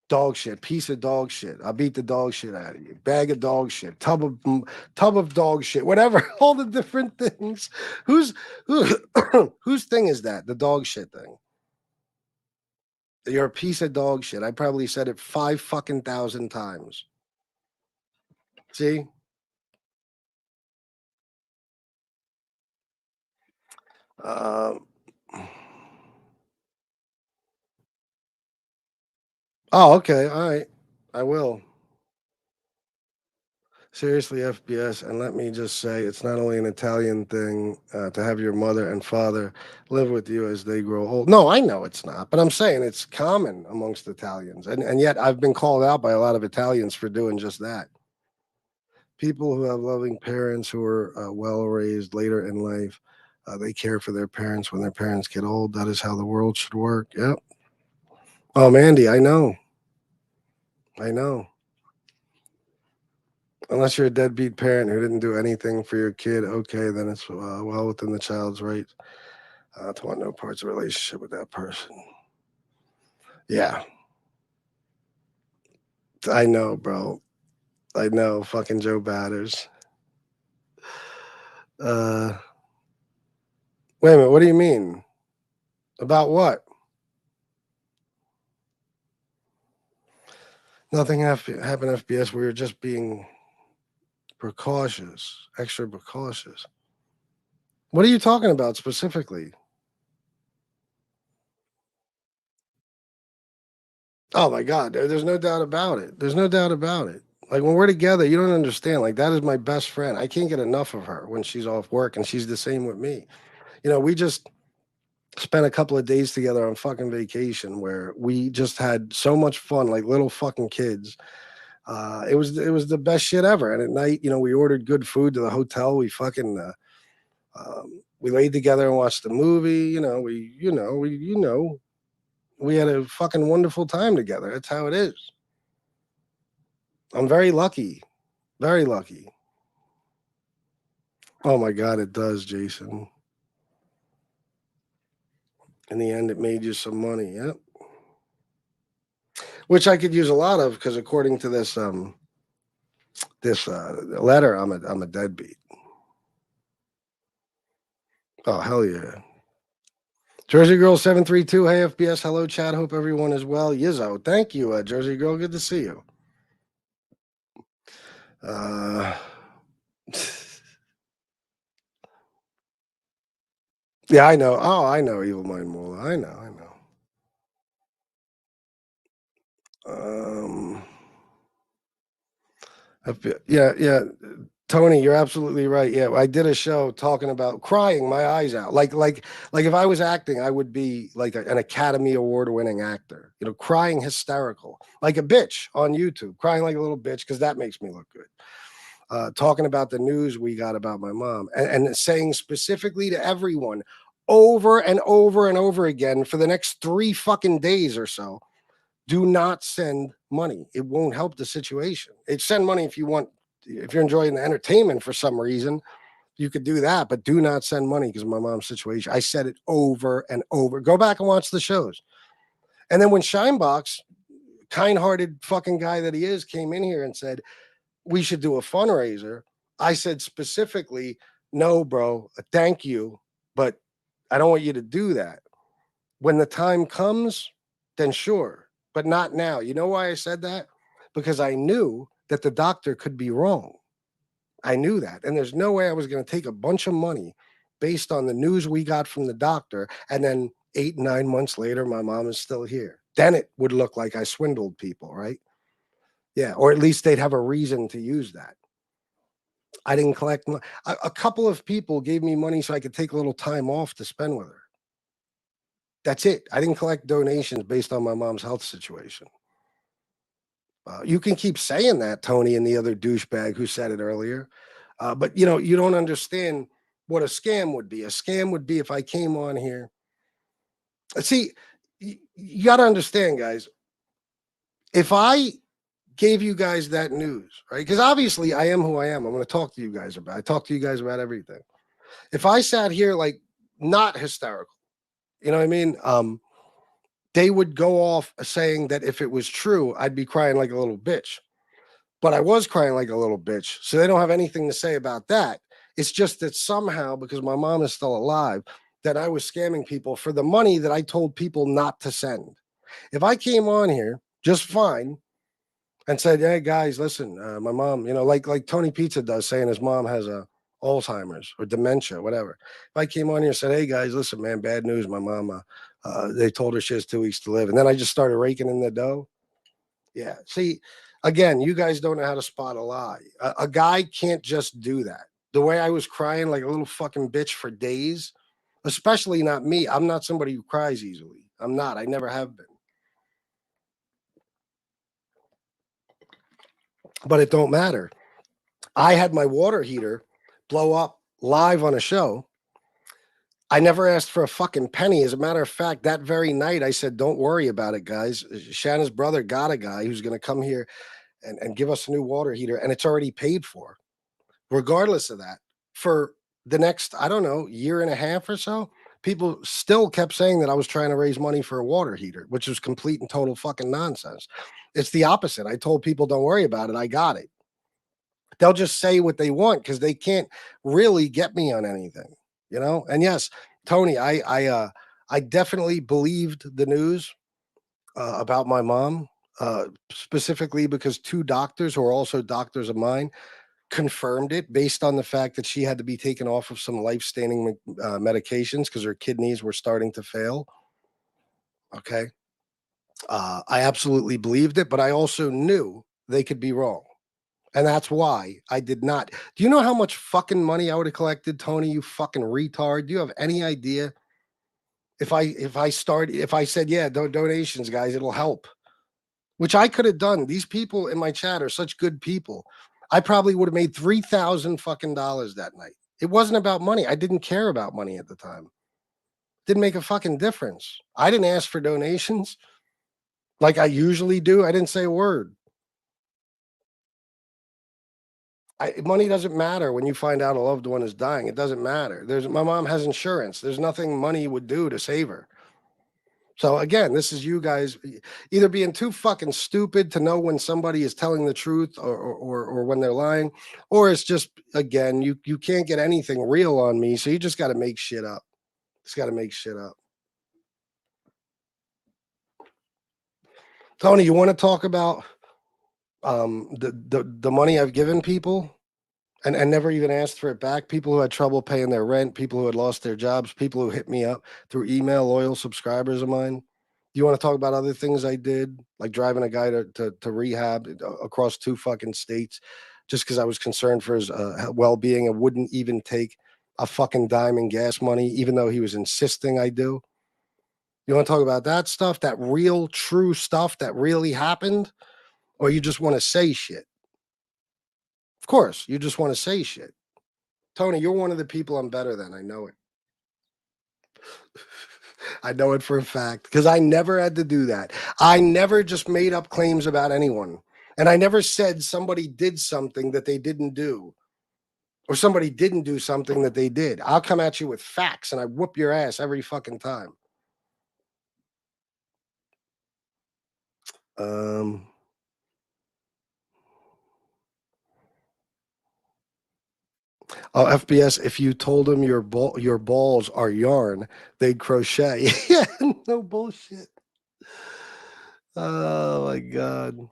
dog shit? Piece of dog shit. I'll beat the dog shit out of you. Bag of dog shit. Tub of dog shit. Whatever. All the different things. Whose thing is that? The dog shit thing. You're a piece of dog shit. I probably said it 5,000 times. See? Oh, okay. All right. I will. Seriously, FBS, and let me just say, it's not only an Italian thing to have your mother and father live with you as they grow old. No, I know it's not, but I'm saying it's common amongst Italians. And yet I've been called out by a lot of Italians for doing just that. People who have loving parents who are well-raised later in life, they care for their parents when their parents get old. That is how the world should work. Yep. Oh, Mandy, I know. Unless you're a deadbeat parent who didn't do anything for your kid, okay, then it's well within the child's rights to want no parts of a relationship with that person. Yeah. I know, bro. I know. Fucking Joe Batters. Wait a minute. What do you mean? About what? Nothing happened, FBS. We were just being precautious, extra precautious. What are you talking about specifically? Oh my God, there's no doubt about it. There's no doubt about it. Like when we're together, you don't understand. Like that is my best friend. I can't get enough of her when she's off work, and she's the same with me. You know, we just spent a couple of days together on fucking vacation where we just had so much fun, like little fucking kids. It was the best shit ever. And at night, we ordered good food to the hotel. We fucking we laid together and watched the movie. We had a fucking wonderful time together. That's how it is. I'm very lucky. Very lucky. Oh my God, it does, Jason. In the end, it made you some money. Yep. Which I could use a lot of, because according to this letter, I'm a deadbeat. Oh, hell yeah. Jersey Girl 732. Hey, FBS. Hello, Chad. Hope everyone is well. Yizzo. Thank you, Jersey Girl. Good to see you. Yeah, I know. Oh, I know, Evil Mind Moolah. I know. Yeah. Tony, you're absolutely right. Yeah, I did a show talking about crying my eyes out. Like if I was acting, I would be like an Academy Award winning actor. Crying hysterical, like a bitch on YouTube, crying like a little bitch, because that makes me look good. Talking about the news we got about my mom, and saying specifically to everyone over and over and over again for the next 3 fucking days or so, do not send money. It won't help the situation. Send money if you're enjoying the entertainment for some reason, you could do that, but do not send money because of my mom's situation. I said it over and over. Go back and watch the shows. And then when Shinebox, kind-hearted fucking guy that he is, came in here and said, we should do a fundraiser, I said specifically, no, bro, thank you, but I don't want you to do that. When the time comes, then sure. But not now. You know why I said that? Because I knew that the doctor could be wrong. I knew that. And there's no way I was going to take a bunch of money based on the news we got from the doctor. And then 8, 9 months later, my mom is still here. Then it would look like I swindled people, right? Yeah. Or at least they'd have a reason to use that. I didn't collect. A couple of people gave me money so I could take a little time off to spend with her. That's it. I didn't collect donations based on my mom's health situation. You can keep saying that, Tony, and the other douchebag who said it earlier. But, you don't understand what a scam would be. A scam would be if I came on here. See, you got to understand, guys. If I gave you guys that news, right? Because obviously I am who I am. I'm going to talk to you guys about. I talk to you guys about everything. If I sat here like not hysterical, you know what I mean? They would go off saying that if it was true, I'd be crying like a little bitch. But I was crying like a little bitch. So they don't have anything to say about that. It's just that somehow, because my mom is still alive, that I was scamming people for the money that I told people not to send. If I came on here just fine and said, hey, guys, listen, my mom, like Tony Pizza does, saying his mom has Alzheimer's or dementia, whatever. If I came on here and said, hey, guys, listen, man, bad news. My mom, they told her she has 2 weeks to live. And then I just started raking in the dough. Yeah. See, again, you guys don't know how to spot a lie. A guy can't just do that. The way I was crying like a little fucking bitch for days, especially not me. I'm not somebody who cries easily. I'm not. I never have been. But it don't matter. I had my water heater blow up live on a show. I never asked for a fucking penny. As a matter of fact, that very night I said, don't worry about it, guys. Shanna's brother got a guy who's going to come here and give us a new water heater, and it's already paid for. Regardless of that, for the next, I don't know, year and a half or so, people still kept saying that I was trying to raise money for a water heater, which was complete and total fucking nonsense. It's the opposite. I told people, don't worry about it. I got it. They'll just say what they want because they can't really get me on anything, And yes, Tony, I definitely believed the news about my mom, specifically because 2 doctors who are also doctors of mine confirmed it based on the fact that she had to be taken off of some life-sustaining medications because her kidneys were starting to fail. Okay. I absolutely believed it, but I also knew they could be wrong. And that's why I did not. Do you know how much fucking money I would have collected, Tony, you fucking retard? Do you have any idea? If I said, yeah, donations, guys, it'll help. which I could have done. These people in my chat are such good people. I probably would have made $3,000 fucking dollars that night. It wasn't about money. I didn't care about money at the time. Didn't make a fucking difference. I didn't ask for donations like I usually do. I didn't say a word. Money doesn't matter when you find out a loved one is dying. It doesn't matter. My mom has insurance. There's nothing money would do to save her. So again, this is you guys either being too fucking stupid to know when somebody is telling the truth or when they're lying, or it's just, again, you can't get anything real on me, so you just got to make shit up. Just got to make shit up. Tony, you want to talk about the money I've given people and never even asked for it back? People who had trouble paying their rent, people who had lost their jobs, people who hit me up through email, loyal subscribers of mine. Do you want to talk about other things I did, like driving a guy to rehab across 2 fucking states just because I was concerned for his well-being and wouldn't even take a fucking dime in gas money, even though he was insisting I do? You want to talk about that stuff, that real, true stuff that really happened? Or you just want to say shit? Of course, you just want to say shit. Tony, you're one of the people I'm better than. I know it. I know it for a fact because I never had to do that. I never just made up claims about anyone. And I never said somebody did something that they didn't do or somebody didn't do something that they did. I'll come at you with facts and I whoop your ass every fucking time. Oh, FBS, if you told them your balls are yarn, they'd crochet. Yeah, no bullshit. Oh, my God.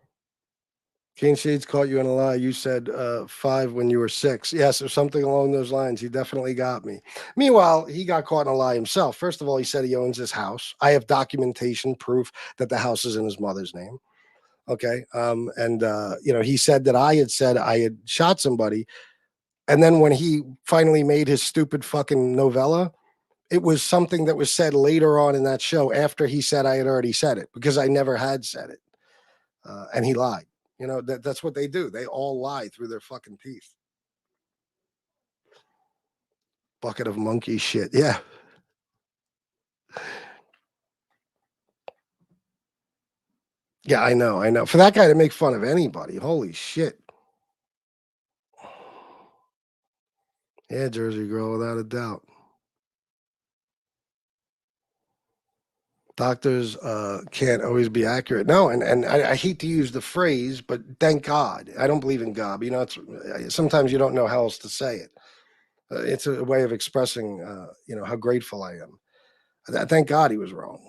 Kane Shades caught you in a lie. You said 5 when you were 6. Yes, or something along those lines. He definitely got me. Meanwhile, he got caught in a lie himself. First of all, he said he owns his house. I have documentation, proof that the house is in his mother's name. Okay. He said that I had shot somebody. And then when he finally made his stupid fucking novella, it was something that was said later on in that show after he said I had already said it because I never had said it. And he lied. You know, that's what they do. They all lie through their fucking teeth. Bucket of monkey shit. Yeah. Yeah, I know. For that guy to make fun of anybody, holy shit. Yeah, Jersey girl, without a doubt. Doctors can't always be accurate. No, and I hate to use the phrase, but thank God. I don't believe in God. You know, sometimes you don't know how else to say it. It's a way of expressing, how grateful I am. Thank God he was wrong.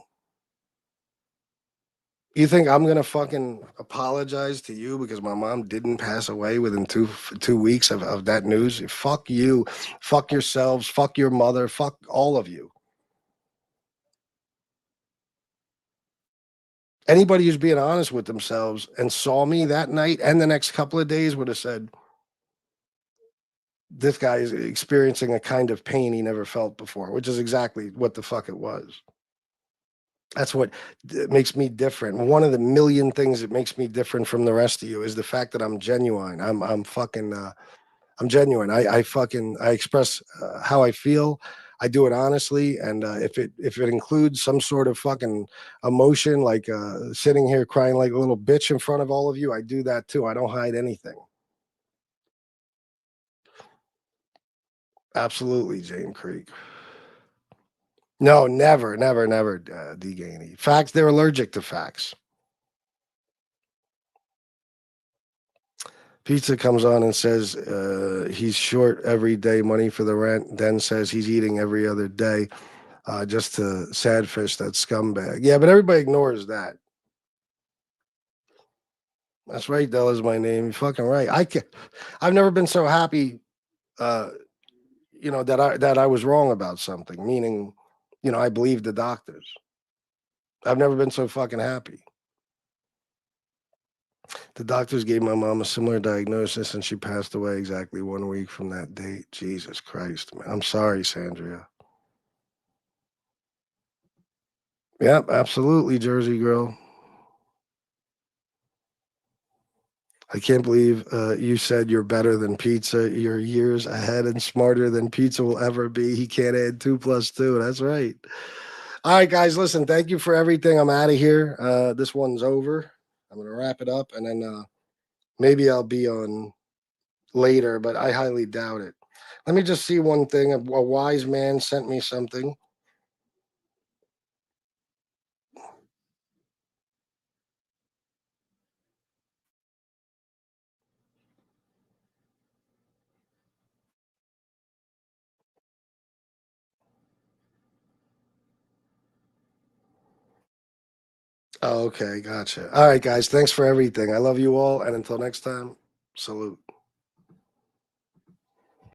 You think I'm gonna fucking apologize to you because my mom didn't pass away within 2 weeks of that news? Fuck you, fuck yourselves, fuck your mother, fuck all of you. Anybody who's being honest with themselves and saw me that night and the next couple of days would have said, this guy is experiencing a kind of pain he never felt before, which is exactly what the fuck it was. That's what makes me different. One of the million things that makes me different from the rest of you is the fact that I'm genuine. I'm genuine. I express how I feel. I do it honestly, and if it includes some sort of fucking emotion, like sitting here crying like a little bitch in front of all of you, I do that too. I don't hide anything. Absolutely, Jane Creek. No, never, D. Gainey. Facts, they're allergic to facts. Pizza comes on and says he's short every day money for the rent, then says he's eating every other day just to sad fish that scumbag. Yeah, but everybody ignores that. That's right, Dell is my name. You're fucking right. I've never been so happy that I was wrong about something, meaning, I believe the doctors. I've never been so fucking happy. The doctors gave my mom a similar diagnosis and she passed away exactly 1 week from that date. Jesus Christ, man. I'm sorry, Sandria. Yep, absolutely, Jersey girl. I can't believe you said you're better than pizza. You're years ahead and smarter than pizza will ever be. He can't add 2 + 2. That's right. All right, guys, listen, thank you for everything. I'm out of here. This one's over. I'm going to wrap it up, and then maybe I'll be on later, but I highly doubt it. Let me just see one thing. A wise man sent me something. Oh, okay, gotcha. All right, guys, thanks for everything. I love you all, and until next time, salute.